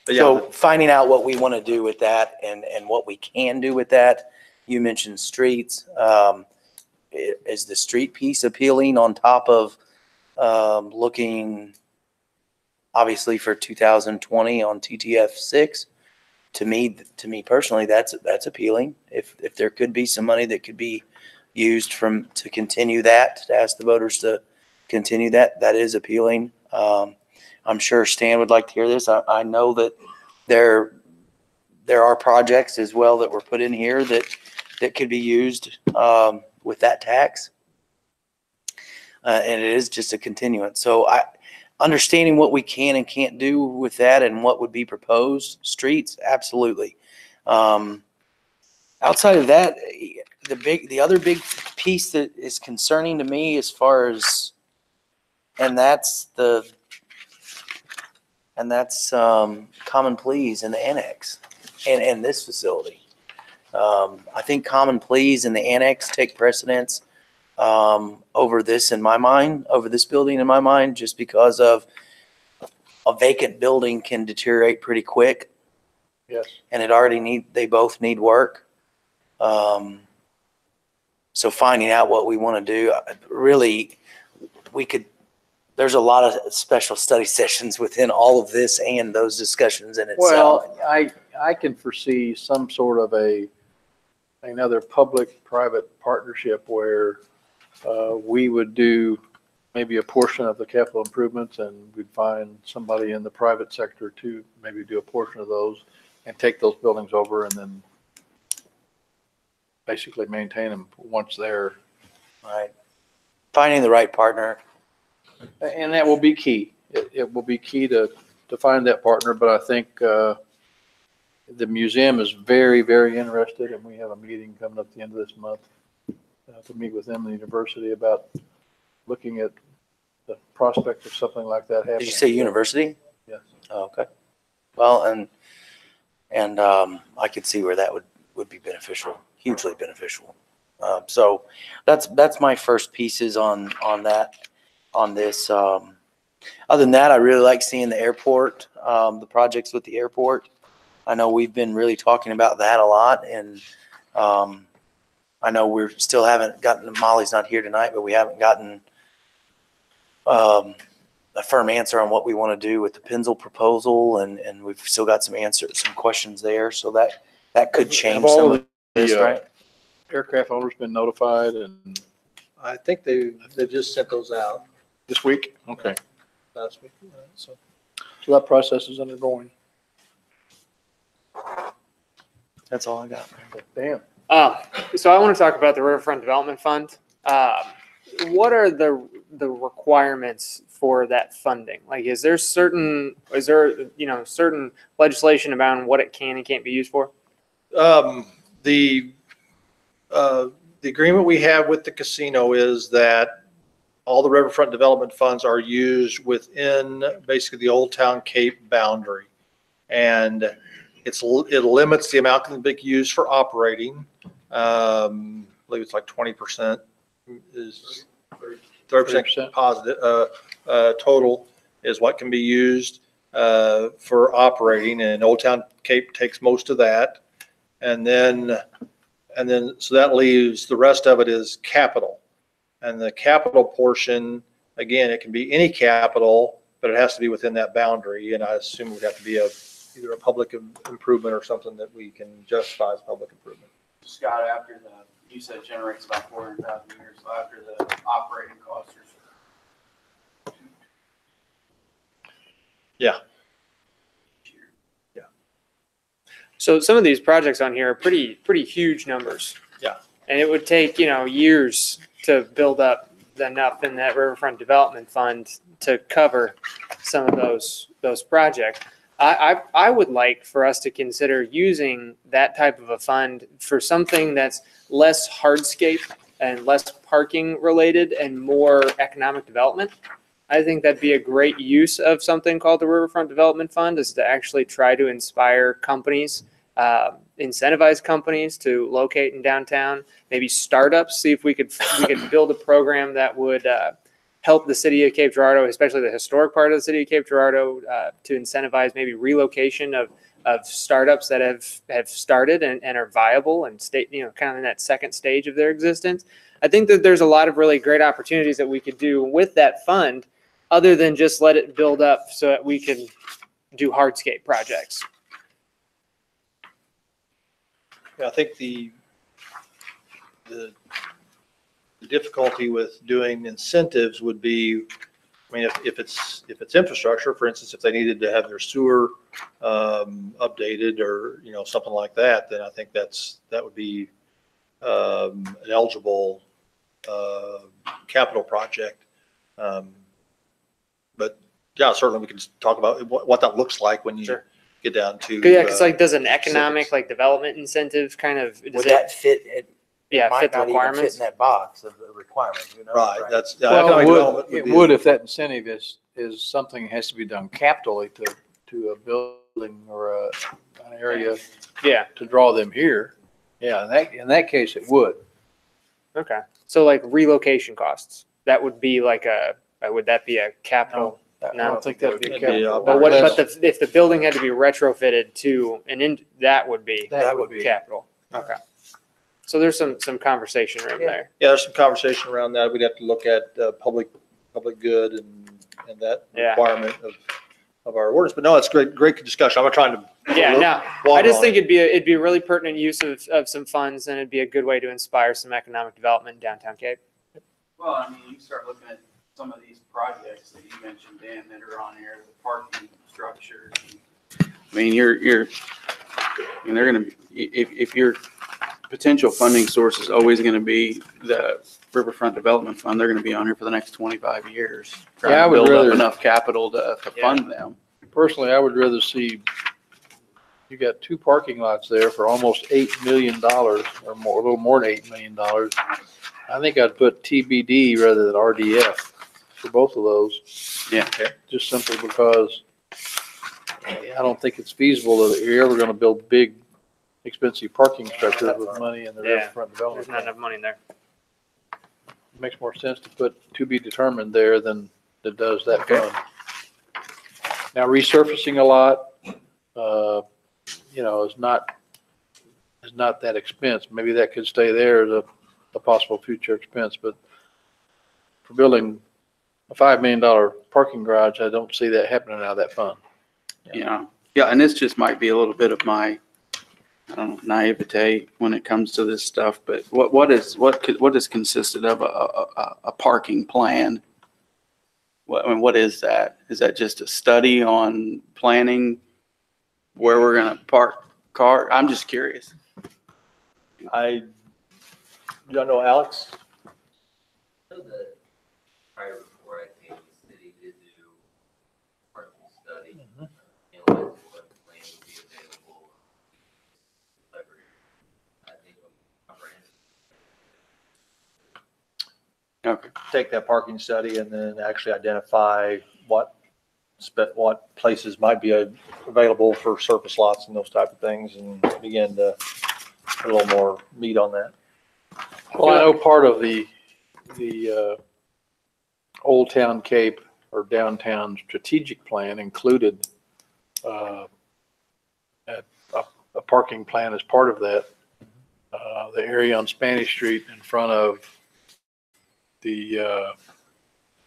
But So yeah, finding out what we want to do with that and what we can do with that. You mentioned streets. Is the street piece appealing on top of looking obviously for 2020 on TTF 6? To me personally, that's appealing. If there could be some money that could be used to continue that, to ask the voters to continue that, that is appealing. I'm sure Stan would like to hear this. I know that there are projects as well that were put in here that could be used with that tax. And it is just a continuance. So understanding what we can and can't do with that and what would be proposed, streets, absolutely. Outside of that, the other big piece that is concerning to me as far as, and that's common pleas in the annex and this facility. I think common pleas in the annex take precedence over this in my mind, over this building in my mind, just because of a vacant building can deteriorate pretty quick. Yes. And they both need work. So finding out what we want to do, really, there's a lot of special study sessions within all of this and those discussions in itself. Well, I can foresee some sort of another public-private partnership where we would do maybe a portion of the capital improvements and we'd find somebody in the private sector to maybe do a portion of those and take those buildings over and then basically maintain them once they're. Right. Finding the right partner. And that will be key. It will be key to find that partner, but I think the museum is very, very interested, and we have a meeting coming up at the end of this month to meet with them in the university about looking at the prospect of something like that happening. Did you say university? Yes. Oh, okay. Well, and I could see where that would be beneficial, hugely beneficial. So that's my first pieces on this. Other than that, I really like seeing the airport, the projects with the airport. I know we've been really talking about that a lot, and I know we're still haven't gotten, Molly's not here tonight, but we haven't gotten a firm answer on what we want to do with the Penzel proposal, and we've still got some questions there. So that could change some of this, right? Aircraft owners been notified, and I think they just sent those out this week? Okay. last week. So So that process is undergoing. That's all I got. Damn. So I want to talk about the Riverfront Development Fund. What are the requirements for that funding? Like, is there certain legislation about what it can and can't be used for? The agreement we have with the casino is that all the Riverfront Development Funds are used within basically the Old Town Cape boundary. And it limits the amount that can be used for operating. I believe it's like 20% is 30% positive, total is what can be used for operating, and Old Town Cape takes most of that. And then so that leaves the rest of it is capital. And the capital portion, again, it can be any capital, but it has to be within that boundary. And I assume it would have to be either a public improvement or something that we can justify as public improvement. Scott, after you said generates about 400,000 a year, so after the operating costs are. Yeah. Yeah. So some of these projects on here are pretty huge numbers. Yeah. And it would take, years to build up enough in that Riverfront Development Fund to cover some of those projects. I would like for us to consider using that type of a fund for something that's less hardscape and less parking related and more economic development. I think that'd be a great use of something called the Riverfront Development Fund, is to actually try to inspire companies, incentivize companies to locate in downtown, maybe startups, see if we could build a program that would help the city of Cape Girardeau, especially the historic part of the city of Cape Girardeau, to incentivize maybe relocation of startups that have started and are viable and kind of in that second stage of their existence. I think that there's a lot of really great opportunities that we could do with that fund, other than just let it build up so that we can do hardscape projects. Yeah, I think the difficulty with doing incentives would be, I mean, if it's infrastructure, for instance, if they needed to have their sewer updated or, something like that, then I think that would be an eligible capital project. But yeah, certainly we can talk about what that looks like when you get down to. Yeah, because does an economic development incentive kind of would that fit? It might fit the not even requirements? fit in that box of the requirements. Right. That's Well, it would if that incentive is something that has to be done capitally to a building or an area. Yeah. To draw them here. Yeah, in that case, it would. Okay. So relocation costs, that would be would that be a capital? I don't think that'd be a capital. But if the building had to be retrofitted to that would be capital. Okay. So there's some conversation room there. Yeah, there's some conversation around that. We'd have to look at public good and that requirement of our ordinance. But no, it's great discussion. I'm not trying to. Yeah, no, I just think it'd be a really pertinent use of some funds, and it'd be a good way to inspire some economic development in downtown Cape. Well, I mean, you start looking at some of these projects that you mentioned, Dan, that are on here, the parking structures. I mean, they're going to, if your potential funding source is always going to be the Riverfront Development Fund, they're going to be on here for the next 25 years. Yeah, I would build rather up enough capital to fund them. Personally, I would rather see, you got 2 parking lots there for almost $8 million or more, a little more than $8 million. I think I'd put TBD rather than RDF for both of those. Yeah. Just simply because I don't think it's feasible that you're ever going to build big, expensive parking structures with money in the Riverfront Development. There's not enough money there. It makes more sense to put to be determined there than it does that fund. Now resurfacing a lot, is not that expense. Maybe that could stay there as a possible future expense, but for building a $5 million parking garage, I don't see that happening out of that fund. Yeah, and this just might be a little bit of my, I don't know, naivete when it comes to this stuff, but what is consisted of a parking plan? What is that? Is that just a study on planning where we're going to park car? I'm just curious. You don't know, Alex? Prior before I came, the city did do parking study. Analyze what plan would be available. I think Okay. Take that parking study and then actually identify what places might be available for surface lots and those type of things, and begin to put a little more meat on that. Well, I know part of the Old Town Cape or downtown strategic plan included a parking plan as part of that. The area on Spanish Street in front of the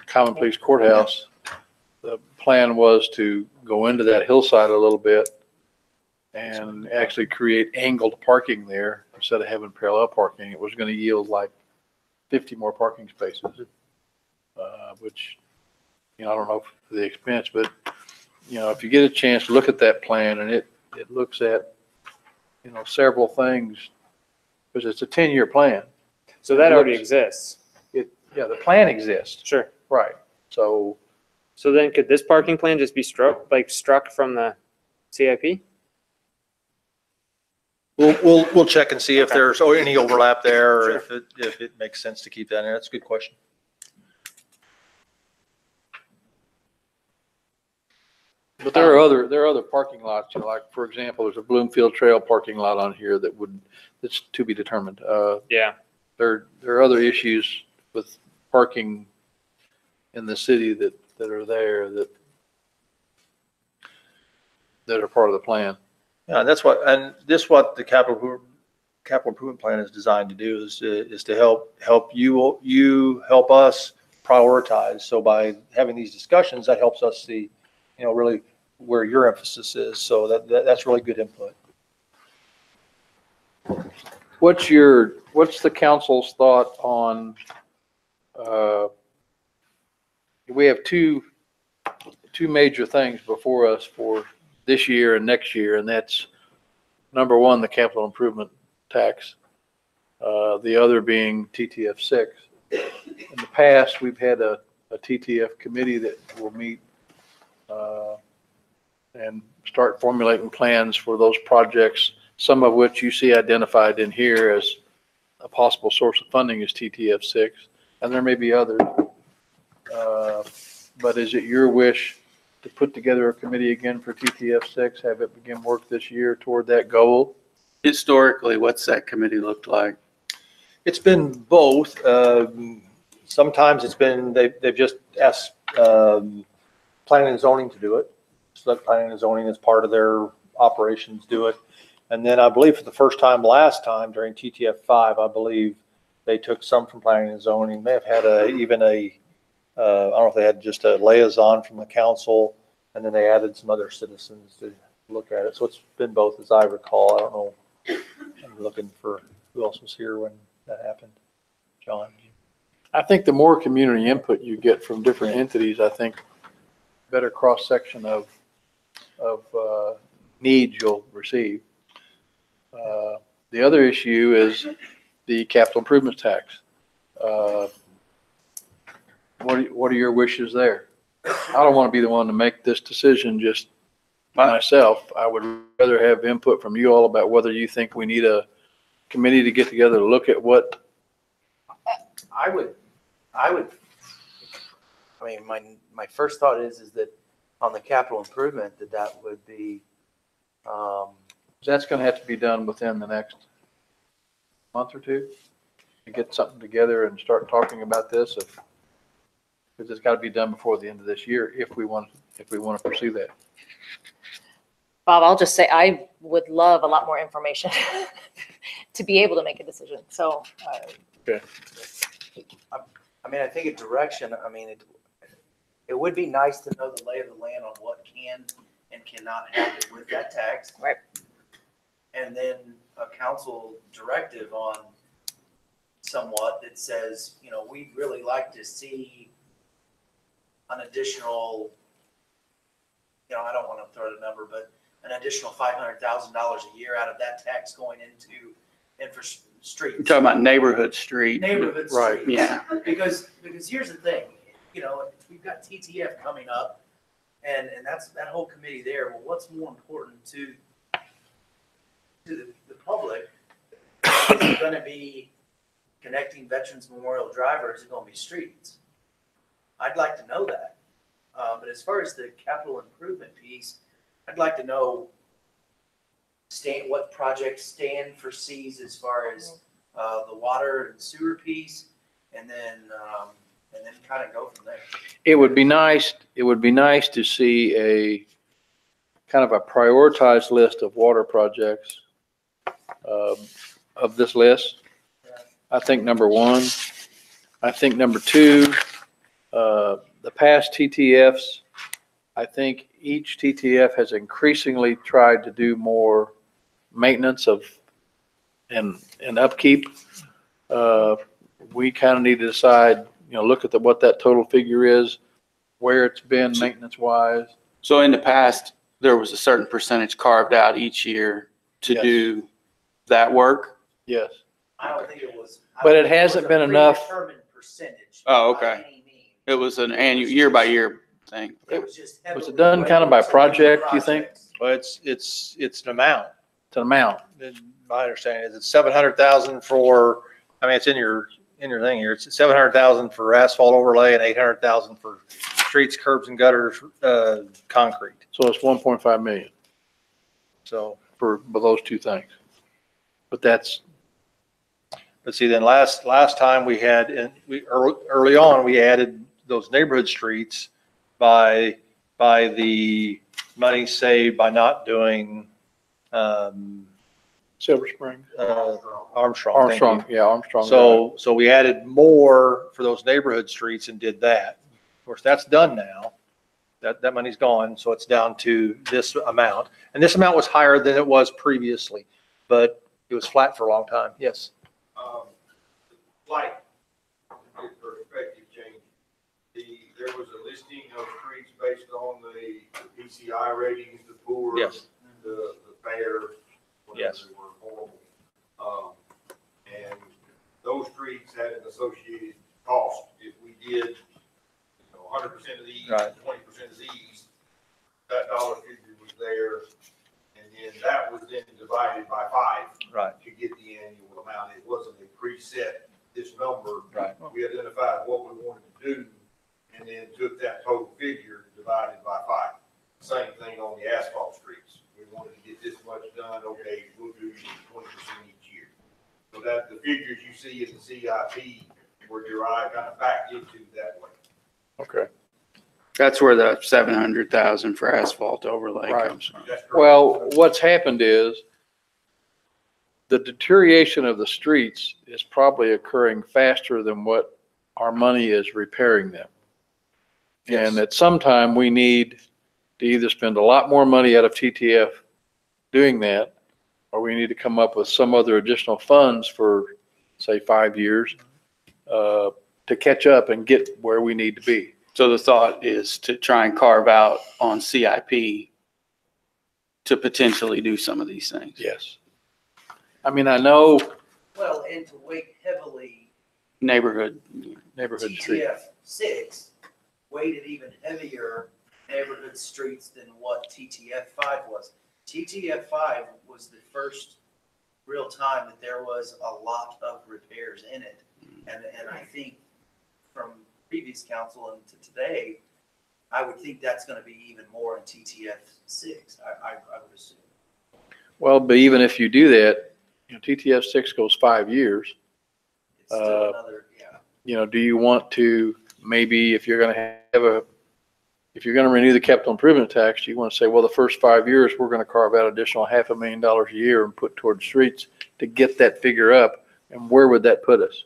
Common Police Courthouse, the plan was to go into that hillside a little bit and actually create angled parking there instead of having parallel parking. It was going to yield like 50 more parking spaces, which, I don't know for the expense, but, if you get a chance to look at that plan, and it looks at, several things, because it's a 10-year plan. So that already exists. Yeah, the plan exists, Sure. right. So So then could this parking plan just be struck from the CIP? We'll check and see if Okay. there's any overlap there, or Sure. if it makes sense to keep that in there. That's a good question. But there are other parking lots, like, for example, there's a Bloomfield Trail parking lot on here that's to be determined. Yeah. There are other issues with parking in the city that are there that are part of the plan. Yeah, and what the capital improvement plan is designed to do is to help you help us prioritize. So by having these discussions, that helps us see, really where your emphasis is. So that's really good input. What's the council's thought on, we have two major things before us for this year and next year, and that's number one, the capital improvement tax. The other being TTF 6. In the past, we've had a TTF committee that will meet and start formulating plans for those projects, some of which you see identified in here as a possible source of funding is TTF 6, and there may be others. But is it your wish to put together a committee again for TTF 6, have it begin work this year toward that goal? Historically, what's that committee looked like? It's been both. Sometimes it's been, they've just asked planning and zoning to do it. So that planning and zoning is part of their operations do it. And then I believe for the first time last time during TTF 5, I believe they took some from planning and zoning. May have had I don't know if they had just a liaison from the council, and then they added some other citizens to look at it. So it's been both, as I recall. I don't know. I'm looking for who else was here when that happened. John? I think the more community input you get from different entities, I think better cross-section of needs you'll receive. The other issue is the capital improvement tax. What are your wishes there? I don't want to be the one to make this decision just myself. I would rather have input from you all about whether you think we need a committee to get together to look at what. My first thought is that on the capital improvement, that would be, That's going to have to be done within the next month or two to get something together and start talking about this. Because it's got to be done before the end of this year if we want to pursue that. Bob, I'll just say I would love a lot more information to be able to make a decision. So, Okay. I think a direction, it would be nice to know the lay of the land on what can and cannot happen with that tax. Right. And then a council directive on somewhat that says, we'd really like to see an additional, I don't want to throw the number, but an additional $500,000 a year out of that tax going into streets. You're talking about neighborhood street. Neighborhood Right, streets. yeah. Because here's the thing, we've got TTF coming up, and that's that whole committee there. Well, what's more important to the public? Is it going to be connecting Veterans Memorial Drive, or is it going to be streets? I'd like to know that. But as far as the capital improvement piece, I'd like to know what projects stand for C's as far as the water and sewer piece, and then kind of go from there. It would be nice to see a kind of a prioritized list of water projects of this list. I think number one. I think number two, the past TTFs, I think each TTF has increasingly tried to do more maintenance and upkeep. We kind of need to decide, look at what that total figure is, where it's been maintenance wise. So in the past, there was a certain percentage carved out each year to Yes. do that work. Yes. I don't think it was. But it hasn't been enough. Predetermined percentage. Oh, by okay. any means. It was an annual, year by year thing. It was just. Was it heavily done kind of by weighted to project, do you think? projects. Well, it's an amount. It's an amount. My understanding is it's 700,000 for, I mean, it's in your thing here. It's 700,000 for asphalt overlay and 800,000 for streets, curbs and gutters, concrete. So it's 1.5 million So, for those two things. But that's, let's see, then last time we had, early on, we added those neighborhood streets by the money saved by not doing, Silver Spring. Armstrong. Thank you. Armstrong, yeah, Armstrong. So we added more for those neighborhood streets and did that. Of course, that's done now. That money's gone, so it's down to this amount. And this amount was higher than it was previously, but it was flat for a long time. Yes. Like, perspective change, there was a listing of streets based on the PCI ratings, the poor, Yes. the fair, Yes. whatever they were, horrible. And those streets had an associated cost. If we did, 100% of these, Right. 20% of these, that dollar figure was there. And then that was then divided by 5. Right. To get the annual amount. It wasn't a preset, this number. Right. We identified what we wanted to do and then took that total figure divided by 5. Same thing on the asphalt streets. We wanted to get this much done, okay, we'll do 20% each year. So that the figures you see in the CIP were derived kind of back into that way. Okay. That's where the 700,000 for asphalt overlay Right. comes from. That's correct. Well, what's happened is the deterioration of the streets is probably occurring faster than what our money is repairing them. Yes. And at some time, we need to either spend a lot more money out of TTF doing that, or we need to come up with some other additional funds for, say, 5 years to catch up and get where we need to be. So the thought is to try and carve out on CIP to potentially do some of these things. Yes. I mean, I know Well, and to weight heavily, Neighborhood. street. TTF 6 weighted even heavier neighborhood streets than what TTF 5 was. TTF 5 was the first real time that there was a lot of repairs in it. And I think from previous council and to today, I would think that's going to be even more in TTF 6, I would assume. Well, but even if you do that, TTF 6 goes 5 years. It's still another, yeah. Do you want to, maybe if you're going to if you're going to renew the capital improvement tax, you want to say, well, the first 5 years, we're going to carve out additional $500,000 a year and put towards streets to get that figure up. And where would that put us?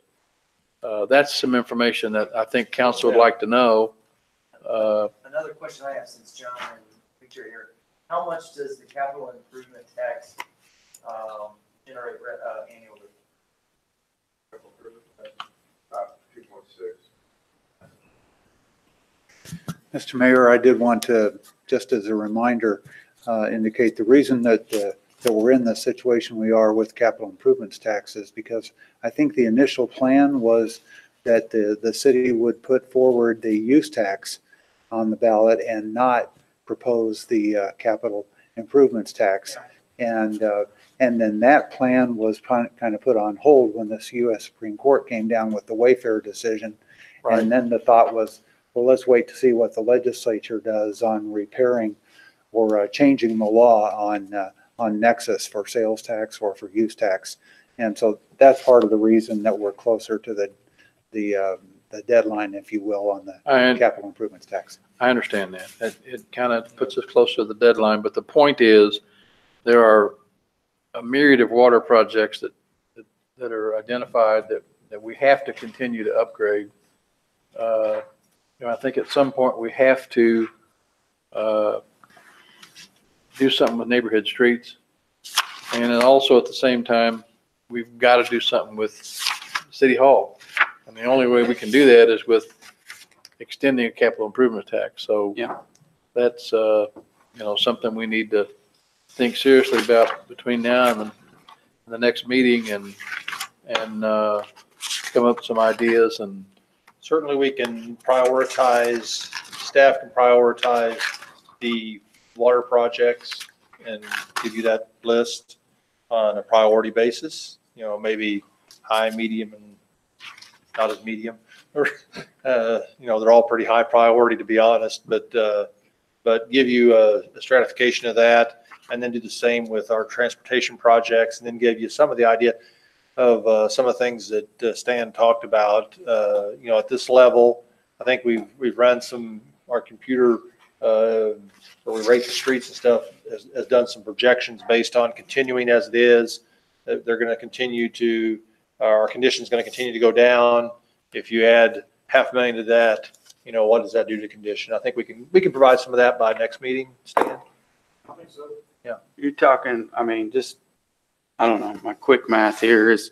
That's some information that I think council would like to know. Another question I have since John and Victor are here, how much does the capital improvement tax generate annually? About 2.6. Mr. Mayor, I did want to, just as a reminder, indicate the reason that we're in the situation we are with capital improvements taxes, because I think the initial plan was that the city would put forward the use tax on the ballot and not propose the capital improvements tax. And then that plan was kind of put on hold when this U.S. Supreme Court came down with the Wayfair decision. Right. And then the thought was, well, let's wait to see what the legislature does on repairing or changing the law on nexus for sales tax or for use tax. And so that's part of the reason that we're closer to the deadline, if you will, on the capital improvements tax. I understand that. It kind of puts us closer to the deadline, but the point is there are a myriad of water projects that are identified that we have to continue to upgrade. I think at some point we have to do something with neighborhood streets. And then also at the same time, we've got to do something with City Hall. And the only way we can do that is with extending a capital improvement tax. So yeah, that's, something we need to think seriously about between now and the next meeting and come up with some ideas and certainly we can prioritize, staff can prioritize the water projects and give you that list on a priority basis, you know, maybe high, medium, and not as medium. Or, you know, they're all pretty high priority, to be honest, but give you a stratification of that, and then do the same with our transportation projects, and then give you some of the idea of some of the things that Stan talked about. You know, at this level, I think we've run our computer where we rate the streets and stuff has done some projections based on continuing as it is. They're going to continue to, our condition's going to continue to go down. If you add $500,000 to that, you know, what does that do to condition? I think we can provide some of that by next meeting, Stan. I think so. Yeah. You're talking, I mean, just, I don't know, my quick math here is,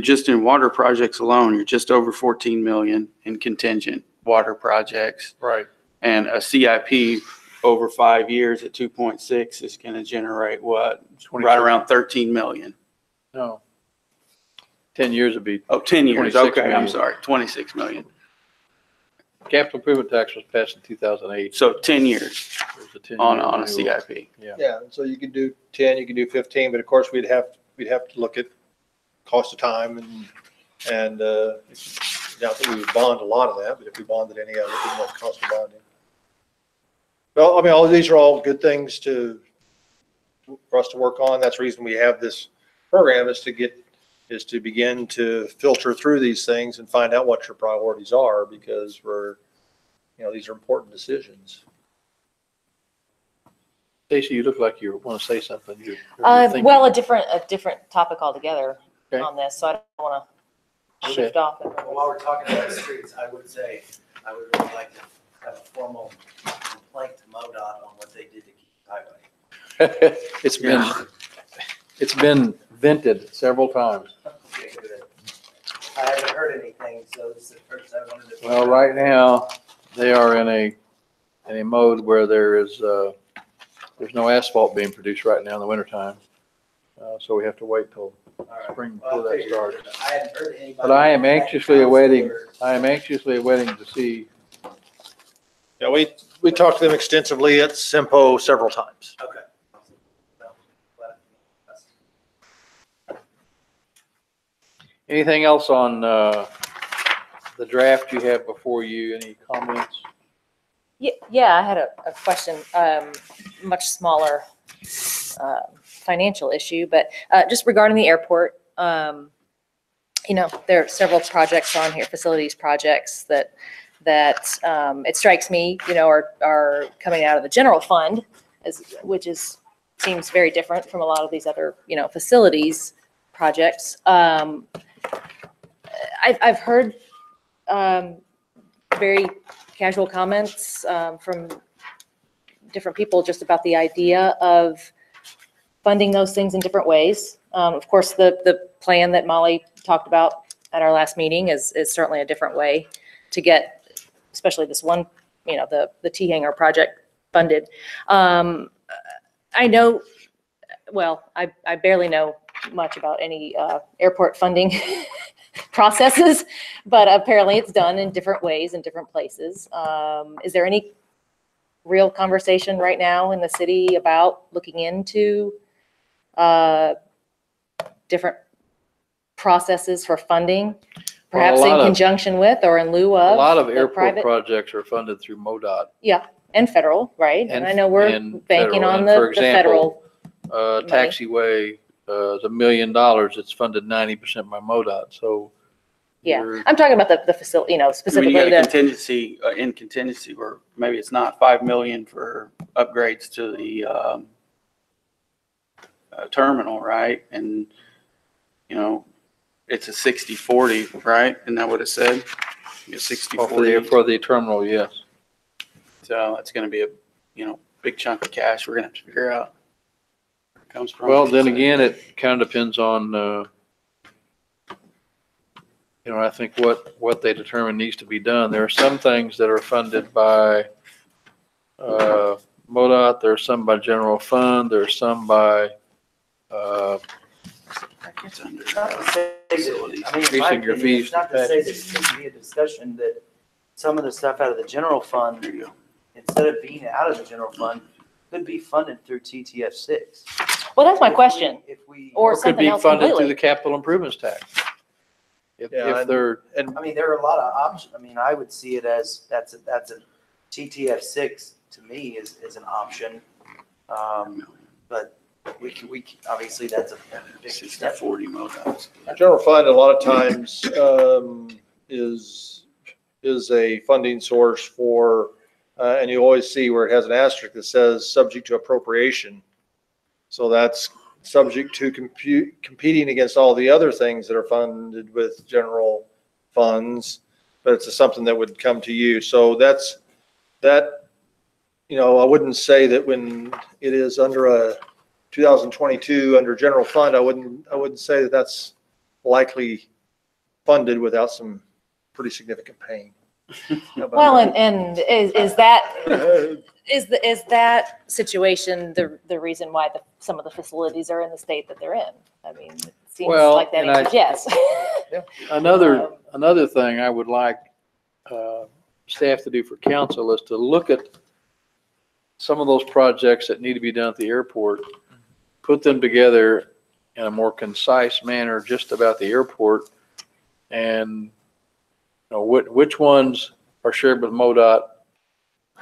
just in water projects alone, you're just over 14 million in contingent water projects. Right. And a CIP over 5 years at 2.6 is going to generate what? Right around 13 million. No. 10 years would be, 10 years. 26 Okay, million. I'm sorry, 26 million. capital improvement tax was passed in 2008. So 10 years It was a 10-year on a renewal. CIP. Yeah, so you could do 10, you could do 15, but of course we'd have to look at cost of time and not that we would bond a lot of that, but if we bonded any of it, it'd be what the cost of bonding. Well, I mean, all of these are all good things for us to work on. That's the reason we have this program is to begin to filter through these things and find out what your priorities are, because these are important decisions. Stacy, you look like you want to say something. You're Well, a different topic altogether Okay. on this, so I don't want to Okay. shift off. Well, while we're talking about the streets, I would say, I would really like to have a formal complaint to MoDOT on what they did to keep highway. It's been vented several times. Okay, good. I haven't heard anything, so this is the first I wanted to. Well, right now, they are in a mode where there's no asphalt being produced right now in the wintertime. So we have to wait till All right. spring Well, before I that figured, starts. I hadn't heard anybody. But I am anxiously Council awaiting, or- to see, Yeah, we talked to them extensively at Simpo several times. Okay. Well, glad- anything else on the draft you have before you? Any comments? Yeah, I had a question, much smaller financial issue, but just regarding the airport, there are several projects on here, facilities projects that it strikes me, are coming out of the general fund, which seems very different from a lot of these other, facilities projects. I've heard very casual comments from different people just about the idea of funding those things in different ways. Of course, the plan that Molly talked about at our last meeting is certainly a different way to get, especially this one, the T-hanger project funded. I know, well, I barely know much about any airport funding processes, but apparently it's done in different ways in different places. Is there any real conversation right now in the city about looking into different processes for funding, perhaps Well, in conjunction with or in lieu of? A lot of the airport private- projects are funded through MoDOT. Yeah, and federal, right? And I know we're and banking federal. on And the for the example, federal. Taxiway is $1 million. It's funded 90% by MoDOT. So Yeah, you're- I'm talking about the facility, When specifically you got a the, contingency, in contingency, where maybe it's not 5 million for upgrades to the terminal, right? And, it's a 60-40, right? Isn't that what it said? A 60-40. for the terminal, yes. So it's going to be a, big chunk of cash we're going to have to figure out where it comes from. Well, then again, it kind of depends on, I think what they determine needs to be done. There are some things that are funded by MoDOT. There are some by general fund. There are some by It's under Not to say that, facilities. I mean, in my Increasing your opinion, fees it's not to say that it shouldn't be a discussion that some of the stuff out of the general fund, There you go. instead of being out of the general fund, could be funded through TTF 6. Well, that's my question. If we, Or Could something be else funded through the completely. capital improvements tax. If they're, And I mean, there are a lot of options. I mean, I would see it as, that's a TTF 6 to me is an option. But obviously that's a big step. 40 MoDOTs. General fund, a lot of times, is a funding source for, and you always see where it has an asterisk that says, subject to appropriation. So that's subject to competing against all the other things that are funded with general funds, but it's something that would come to you. So that, I wouldn't say that when it is under a 2022 under general fund, I wouldn't say that that's likely funded without some pretty significant pain. How about Well, that? and is that, is that situation the reason why some of the facilities are in the state that they're in? I mean, it seems Well, like that and I- answers yes. another thing I would like staff to do for council is to look at some of those projects that need to be done at the airport, put them together in a more concise manner just about the airport, and which ones are shared with MoDOT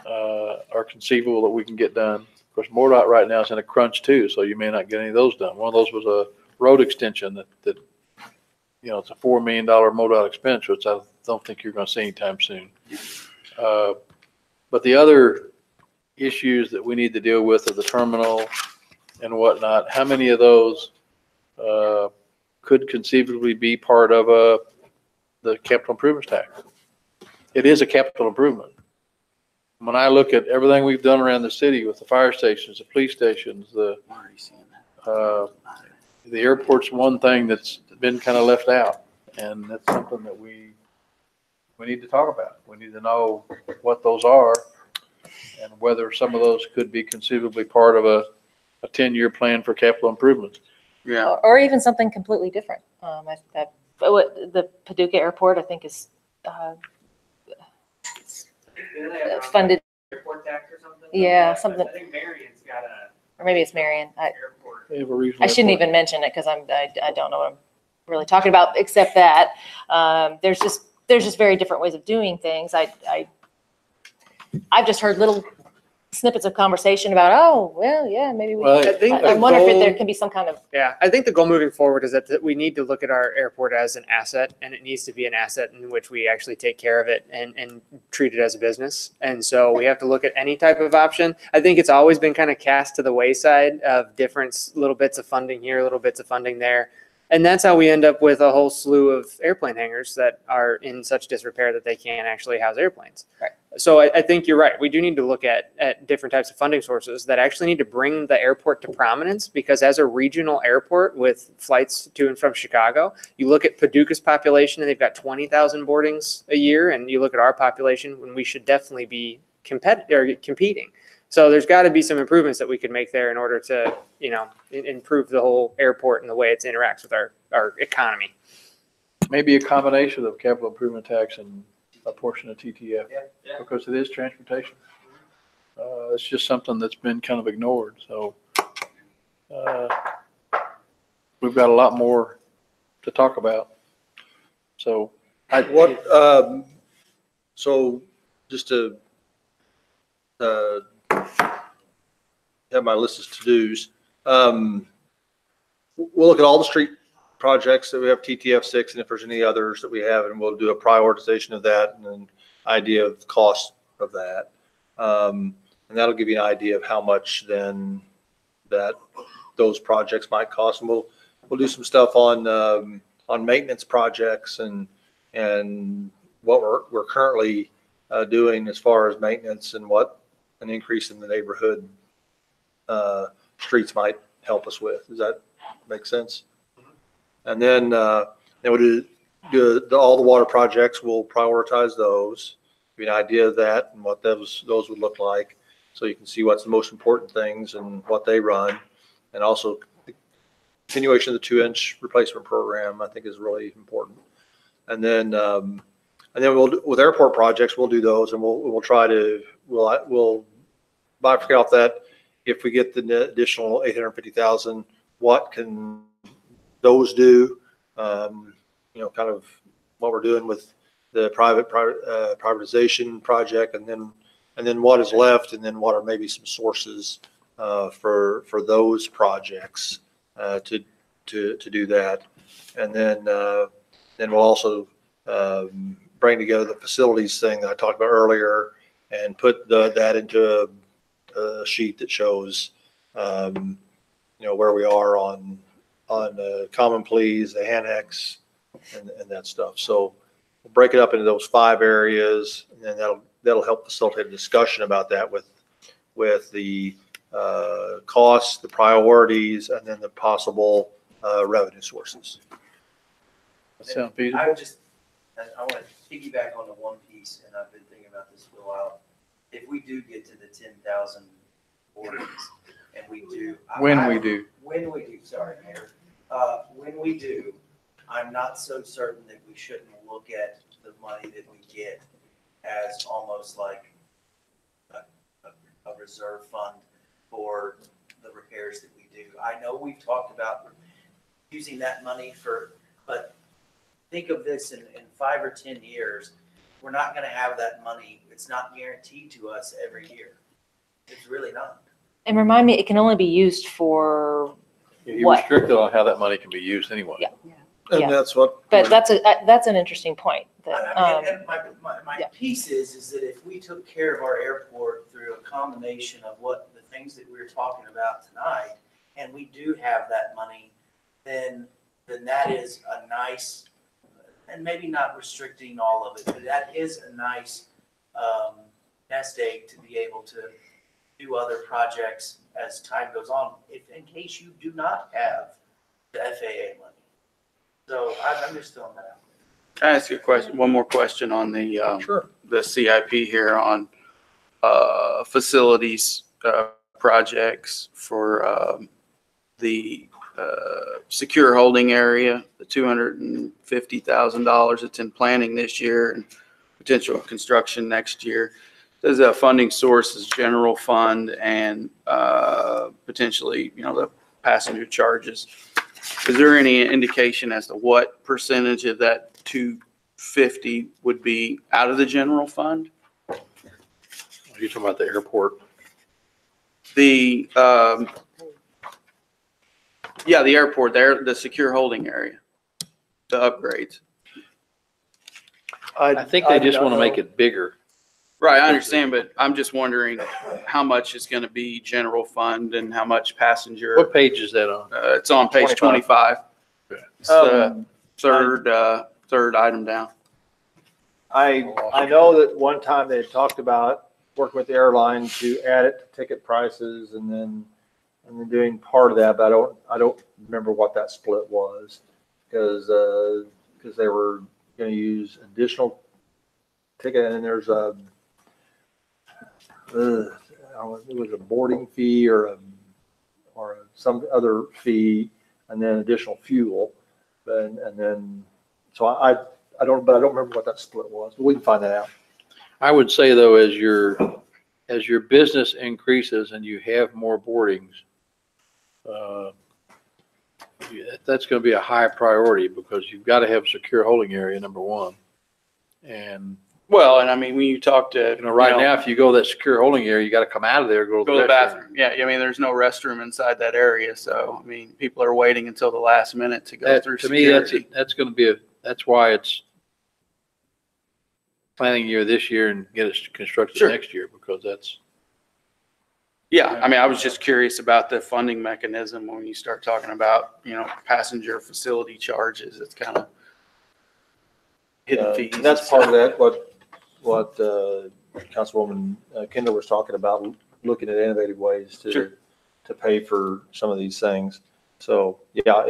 are conceivable that we can get done. Of course, MoDOT right now is in a crunch too, so you may not get any of those done. One of those was a road extension that it's a $4 million MoDOT expense, which I don't think you're going to see anytime soon. But the other issues that we need to deal with are the terminal and whatnot. How many of those could conceivably be part of the capital improvements tax? It is a capital improvement. When I look at everything we've done around the city with the fire stations, the police stations, the airport's one thing that's been kind of left out, and that's something that we need to talk about. We need to know what those are and whether some of those could be conceivably part of a 10-year plan for capital improvements. Yeah. Or even something completely different. The Paducah Airport, I think, is funded. Airport tax or something? Yeah, something. I think Marion's got a. Or maybe it's Marion. They have a regional I shouldn't airport. even mention it because I don't know what I'm really talking about, except that there's just very different ways of doing things. I've just heard little snippets of conversation about, oh, well, yeah, maybe we. Well, I think I the wonder if goal- there can be some kind of. Yeah, I think the goal moving forward is that we need to look at our airport as an asset, and it needs to be an asset in which we actually take care of it and treat it as a business. And so we have to look at any type of option. I think it's always been kind of cast to the wayside of different little bits of funding here, little bits of funding there. And that's how we end up with a whole slew of airplane hangars that are in such disrepair that they can't actually house airplanes. Right. So I think you're right. We do need to look at different types of funding sources that actually need to bring the airport to prominence, because as a regional airport with flights to and from Chicago, you look at Paducah's population and they've got 20,000 boardings a year, and you look at our population when we should definitely be competing. So there's got to be some improvements that we could make there in order to, improve the whole airport and the way it interacts with our economy. Maybe a combination of capital improvement tax and a portion of TTF, because it is transportation. It's just something that's been kind of ignored. So we've got a lot more to talk about. So So just to have my list of to-dos, we'll look at all the street projects that we have TTF 6, and if there's any others that we have, and we'll do a prioritization of that and an idea of the cost of that. And that'll give you an idea of how much then that those projects might cost. And we'll do some stuff on maintenance projects and what we're currently doing as far as maintenance and what an increase in the neighborhood streets might help us with. Does that make sense? And then we'll do all the water projects. We'll prioritize those, give you an idea of that and what those would look like, so you can see what's the most important things and what they run, and also continuation of the 2-inch replacement program, I think is really important. And then we'll, with airport projects, we'll do those, and we'll try to, we'll bifurcate off that. If we get the additional 850,000, what can those do? Kind of what we're doing with the privatization project, and then what is left, and then what are maybe some sources for those projects to do that. And then we'll also bring together the facilities thing that I talked about earlier and put that into a sheet that shows where we are on the common pleas, the annex, and that stuff. So we'll break it up into those 5 areas, and then that'll help facilitate a discussion about that with the costs, the priorities, and then the possible revenue sources. Sound feasible? I want to piggyback on the one piece, and I've been thinking about this for a while. If we do get to the 10,000 boardings, and we do. When we do, sorry, Mayor. When we do, I'm not so certain that we shouldn't look at the money that we get as almost like a reserve fund for the repairs that we do. I know we've talked about using that money but think of this in 5 or 10 years, we're not going to have that money. It's not guaranteed to us every year. It's really not. And remind me, it can only be used for you're what? restricted on how that money can be used anyway. Yeah. And Yeah. that's what. But that's an interesting point. That, And my piece is that if we took care of our airport through a combination of what the things that we were talking about tonight, and we do have that money, then that is a nice, and maybe not restricting all of it, but that is a nice nest egg to be able to do other projects as time goes on, in case you do not have the FAA money. So I'm just throwing that out. Can I ask you a question? One more question on the Sure. the CIP here on facilities projects for the secure holding area, the $250,000 that's in planning this year and potential construction next year. Does that funding source is general fund and potentially, the passenger charges? Is there any indication as to what percentage of that 250 would be out of the general fund? Are you talking about the airport? The airport there, the secure holding area, the upgrades. I think they just want to make it bigger. Right, I understand, but I'm just wondering how much is going to be general fund and how much passenger. What page is that on? It's on page 25. Okay. It's the third item down. I know that one time they had talked about working with the airline to add it to ticket prices and then doing part of that, but I don't remember what that split was because they were going to use additional ticket, and there's I don't know, it was a boarding fee or some other fee, and then additional fuel, and then so I don't remember what that split was, but we can find that out. I would say though, as your business increases and you have more boardings, that's going to be a high priority because you've got to have a secure holding area, number one. And Well, and I mean, when you talk to, right now, if you go to that secure holding area, you got to come out of there, go to the bathroom. Yeah, I mean, there's no restroom inside that area, so I mean, people are waiting until the last minute to go through To me, security. that's going to be that's why it's planning year this year and get it constructed Sure. next year, because that's. Yeah, I mean, I was just curious about the funding mechanism when you start talking about, passenger facility charges. It's kind of hidden fees. And that's part of that, what Councilwoman Kendall was talking about, looking at innovative ways to pay for some of these things. So, yeah,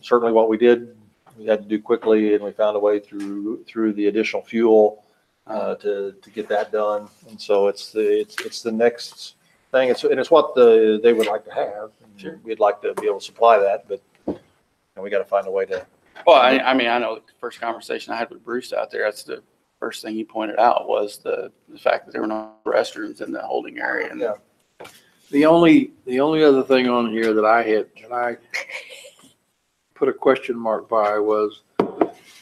certainly what we did, we had to do quickly, and we found a way through the additional fuel to get that done. And so it's the next thing. It's what they would like to have. Sure. We'd like to be able to supply that, but we got to find a way to. Well, I mean, I know the first conversation I had with Bruce out there, that's the first thing he pointed out was the fact that there were no restrooms in the holding area. And Yeah. The only other thing on here that I put a question mark by was,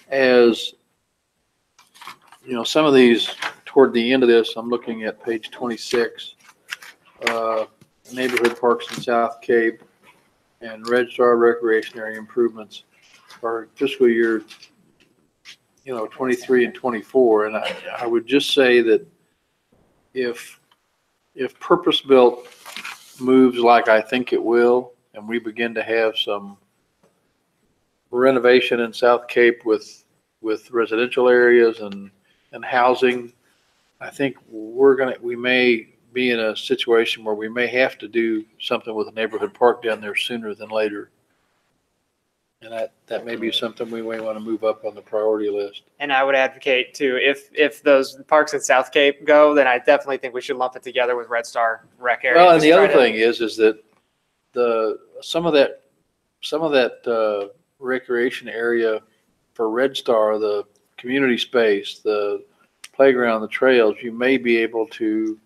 as you know, some of these toward the end of this, I'm looking at page 26, neighborhood parks in South Cape and Red Star recreation area improvements for fiscal year, 23 and 24. And I would just say that if purpose-built moves like I think it will, and we begin to have some renovation in South Cape with residential areas and housing, I think we may be in a situation where we may have to do something with a neighborhood park down there sooner than later. And that may be something we may want to move up on the priority list. And I would advocate too, if those parks in South Cape go, then I definitely think we should lump it together with Red Star Rec area. Well, and the other thing is that some of that recreation area for Red Star, the community space, the playground, the trails, you may be able to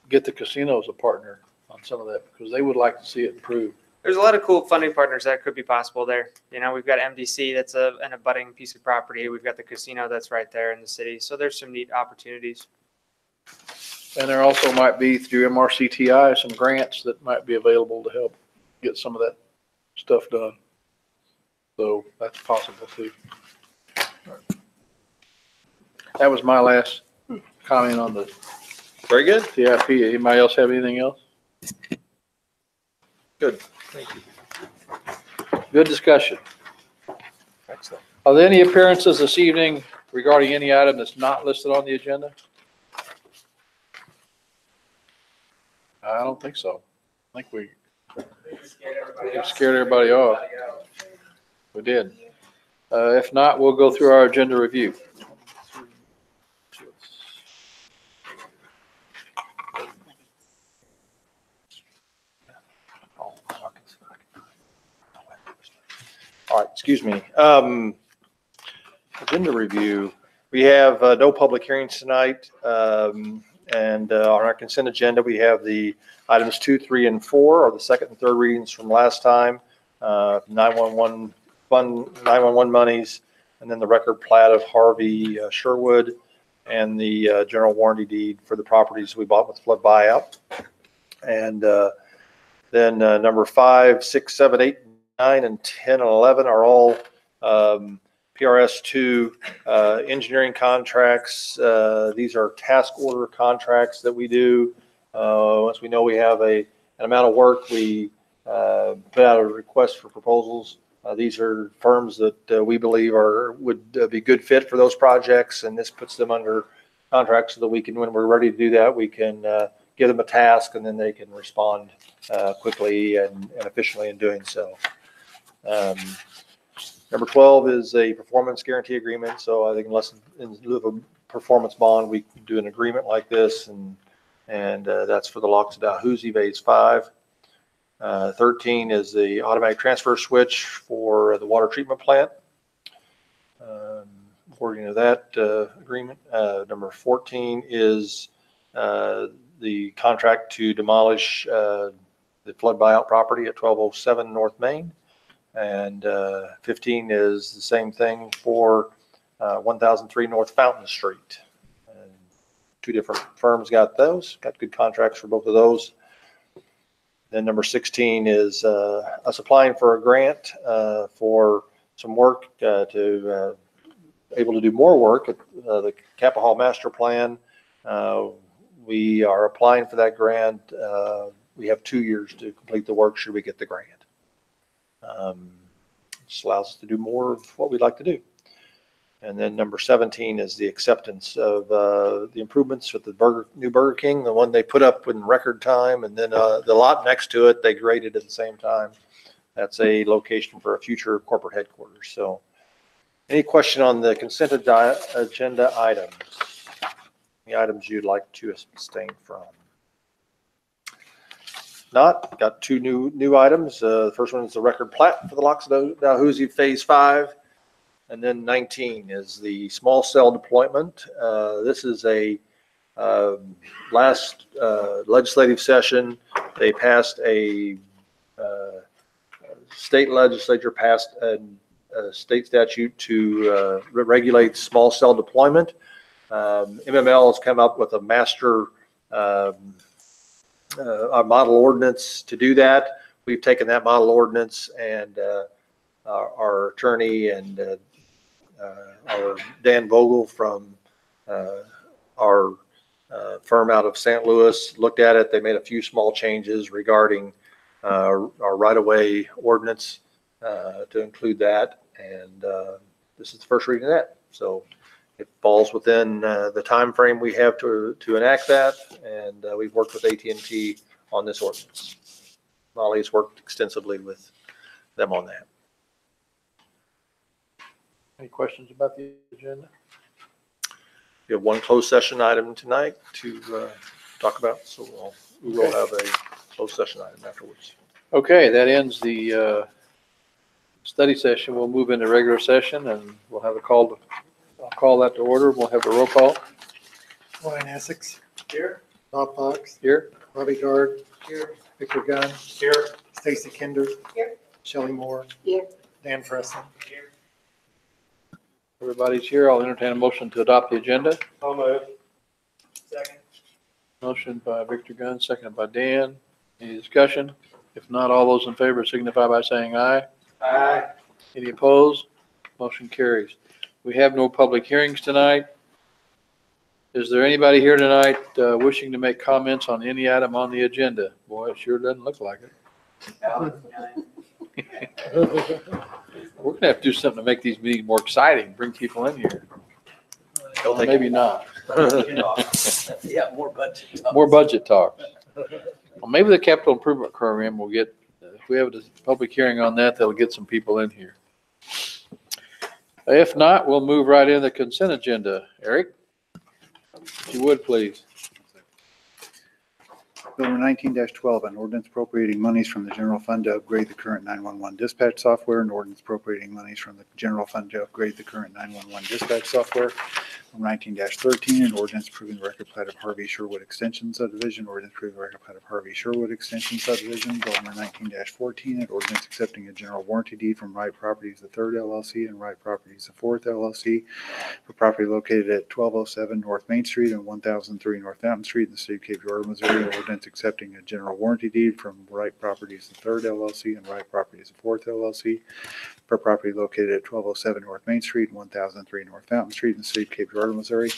get the casinos a partner on some of that because they would like to see it improved. There's a lot of cool funding partners that could be possible there. We've got MDC that's an abutting piece of property. We've got the casino that's right there in the city. So there's some neat opportunities. And there also might be through MRCTI some grants that might be available to help get some of that stuff done. So that's possible too. That was my last comment on the Very good. CIP. Anybody else have anything else? Good. Thank you. Good discussion. Excellent. Are there any appearances this evening regarding any item that's not listed on the agenda? I don't think so. I think we scared everybody off. We did. If not, we'll go through our agenda review. All right, excuse me. Agenda review. We have no public hearings tonight. And on our consent agenda, we have the items 2, 3, and 4 are the second and third readings from last time. 911 monies, and then the record plat of Harvey Sherwood, and the general warranty deed for the properties we bought with flood buyout. And then number 5, 6, 7, 8, 9, and 10, and 11 are all PRS2 engineering contracts. These are task order contracts that we do. Once we know we have an amount of work, we put out a request for proposals. These are firms that we believe would be good fit for those projects, and this puts them under contract so that we can, when we're ready to do that, we can give them a task, and then they can respond quickly and efficiently in doing so. Number 12 is a performance guarantee agreement. So I think in lieu of a performance bond, we can do an agreement like this, and that's for the locks of Dalhousie Phase 5. 13 is the automatic transfer switch for the water treatment plant. According to that agreement, number 14 is the contract to demolish the flood buyout property at 1207 North Main. And 15 is the same thing for 1003 North Fountain Street. And 2 different firms got those, got good contracts for both of those. Then number 16 is us applying for a grant for some work to able to do more work at the Capitol Hall Master Plan. We are applying for that grant. We have 2 years to complete the work should we get the grant. Just allows us to do more of what we'd like to do. And then number 17 is the acceptance of the improvements with the new Burger King, the one they put up in record time, and then the lot next to it, they graded at the same time. That's a location for a future corporate headquarters. So any question on the consent agenda items? Any items you'd like to abstain from? Not, got two new items. The first one is the record plat for the Locks of Dalhousie Phase 5. And then 19 is the small cell deployment. This is a last legislative session. They passed state legislature passed a state statute to regulate small cell deployment. MML has come up with a master a model ordinance to do that. We've taken that model ordinance and our attorney and our Dan Vogel from our firm out of St. Louis looked at it. They made a few small changes regarding our right-of-way ordinance to include that. And this is the first reading of that. So it falls within the time frame we have to enact that. And we've worked with AT&T on this ordinance. Molly's worked extensively with them on that. Any questions about the agenda? We have one closed session item tonight to talk about, so we will have a closed session item afterwards. Okay, that ends the study session. We'll move into regular session and we'll have I'll call that to order. We'll have a roll call. Ryan Essex. Here. Bob Fox. Here. Bobby Guard. Here. Victor Gunn. Here. Stacy Kinder. Here. Shelley Moore. Here. Dan Preston. Everybody's here. I'll entertain a motion to adopt the agenda. I'll move. Second. Motion by Victor Gunn, seconded by Dan. Any discussion? If not, all those in favor signify by saying aye. Aye. Any opposed? Motion carries. We have no public hearings tonight. Is there anybody here tonight wishing to make comments on any item on the agenda? Boy, it sure doesn't look like it. We're gonna have to do something to make these meetings more exciting, bring people in here. Well, maybe not. Yeah, more budget. More budget talks. Well, maybe the capital improvement program will get, if we have a public hearing on that, that'll get some people in here. If not, we'll move right into the consent agenda. Eric, if you would, please. Bill number 19-12, an ordinance appropriating monies from the general fund to upgrade the current 911 dispatch software, and ordinance appropriating monies from the general fund to upgrade the current 911 dispatch software. Number 19-13, an ordinance approving the record plat of Harvey Sherwood Extension Subdivision, ordinance approving the record plat of Harvey Sherwood Extension Subdivision. Bill number 19-14, an ordinance accepting a general warranty deed from Wright Properties III LLC and Wright Properties IV LLC for property located at 1207 North Main Street and 1003 North Fountain Street in the city of Cape Girardeau, Missouri. Ordinance accepting a general warranty deed from Wright Properties III LLC and Wright Properties IV LLC for property located at 1207 North Main Street and 1003 North Fountain Street in the city of Cape Girardeau, Missouri.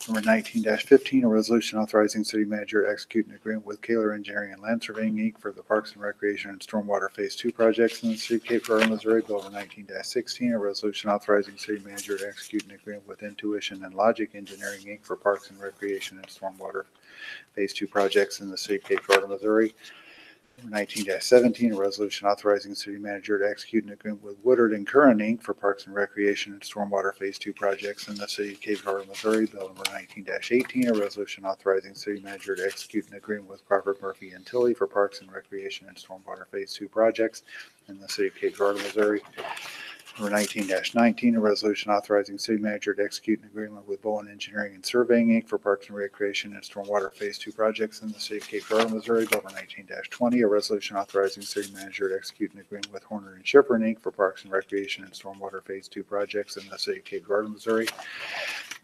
Number 19-15, a resolution authorizing city manager to execute an agreement with Kaler Engineering and Land Surveying, Inc. for the Parks and Recreation and Stormwater Phase 2 projects in the city of Cape Girardeau, Missouri. Bill number 19-16, a resolution authorizing city manager to execute an agreement with Intuition and Logic Engineering, Inc. for Parks and Recreation and Stormwater Phase 2 projects in the city of Cape Girardeau, Missouri. Number 19-17, a resolution authorizing the city manager to execute an agreement with Woodard and Curran, Inc. for Parks and Recreation and Stormwater Phase 2 projects in the city of Cape Girardeau, Missouri. Bill number 19-18, a resolution authorizing the city manager to execute an agreement with Crawford, Murphy, and Tilley for Parks and Recreation and Stormwater Phase 2 projects in the city of Cape Girardeau, Missouri. Number 19-19, a resolution authorizing city manager to execute an agreement with Bowen Engineering and Surveying, Inc. for Parks and Recreation and Stormwater Phase 2 projects in the city of Cape Girardeau, Missouri. Bill number 19-20, a resolution authorizing city manager to execute an agreement with Horner and Schifrin, Inc. for Parks and Recreation and Stormwater Phase 2 projects in the city of Cape Girardeau, Missouri.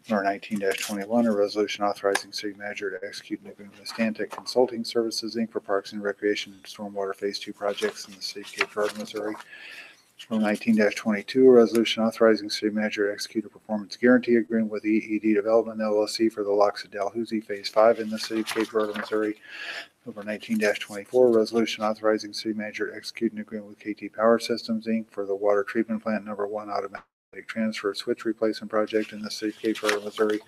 Number 19-21, a resolution authorizing city manager to execute an agreement with Stantec Consulting Services, Inc. for Parks and Recreation and Stormwater Phase 2 projects in the city of Cape Girardeau, Missouri. Number 19-22, a resolution authorizing city manager to execute a performance guarantee agreement with EED Development LLC for the Locks of Dalhousie Phase 5 in the city of Cape Girardeau, Missouri. Number 19-24, a resolution authorizing city manager to execute an agreement with KT Power Systems, Inc. for the Water Treatment Plant Number 1 Automatic Transfer Switch Replacement Project in the city of Cape Girardeau, Missouri.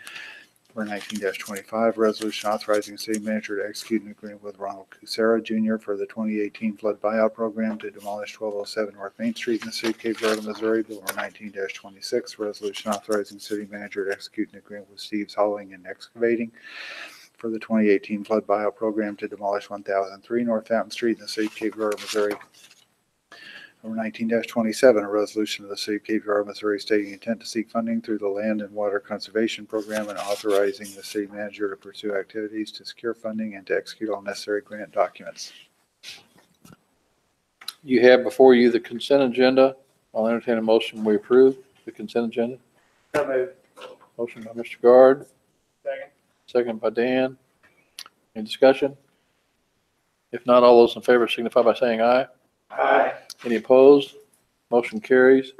Number 19-25, resolution authorizing the city manager to execute an agreement with Ronald Kucera Jr. for the 2018 flood buyout program to demolish 1207 North Main Street in the city of Cape Girardeau, Missouri. Bill number 19-26, resolution authorizing city manager to execute an agreement with Steve's Hauling and Excavating for the 2018 flood buyout program to demolish 1003 North Fountain Street in the city of Cape Girardeau, Missouri. Number 19-27, a resolution of the city of Cape Girardeau, Missouri stating intent to seek funding through the Land and Water Conservation Program and authorizing the city manager to pursue activities to secure funding and to execute all necessary grant documents. You have before you the consent agenda. I'll entertain a motion. We approve the consent agenda. So moved. Motion by Mr. Guard, Second. second by Dan. Any discussion? If not, all those in favor signify by saying aye. Aye. Any opposed? Motion carries.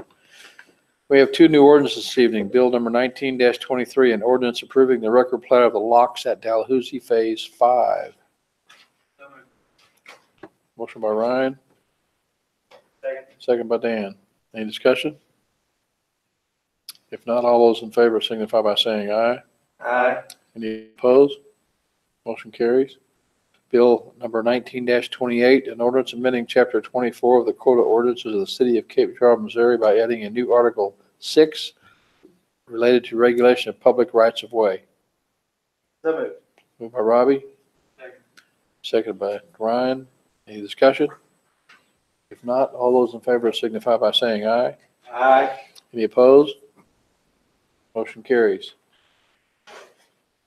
We have two new ordinances this evening. Bill number 19-23, an ordinance approving the record plat of the locks at Dalhousie Phase 5. Motion by Ryan. Second. Second by Dan. Any discussion? If not, all those in favor signify by saying aye. Aye. Any opposed? Motion carries. Bill number 19-28, an ordinance amending Chapter 24 of the Code of Ordinances of the City of Cape Girardeau, Missouri by adding a new Article 6 related to regulation of public rights of way. So moved. Moved by Robbie. Second. Seconded by Ryan. Any discussion? If not, all those in favor signify by saying aye. Aye. Any opposed? Motion carries.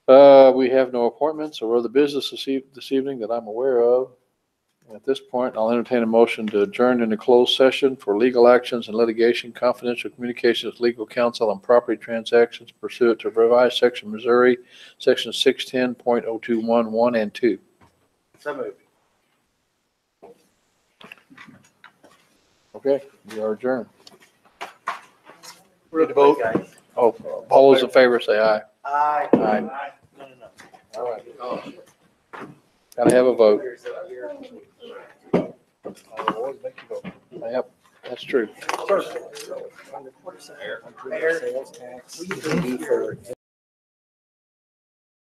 We have no appointments or other business this evening that I'm aware of. At this point, I'll entertain a motion to adjourn into closed session for legal actions and litigation, confidential communications with legal counsel on property transactions pursuant to revised section Missouri, section 610.021, 1 and 2. So moved. Okay, we are adjourned. Real quick, guys. Oh, all those in favor say aye. Aye. Aye. No, no, no. All right. Gotta have a vote. Yep, that's true. Mayor, sales tax.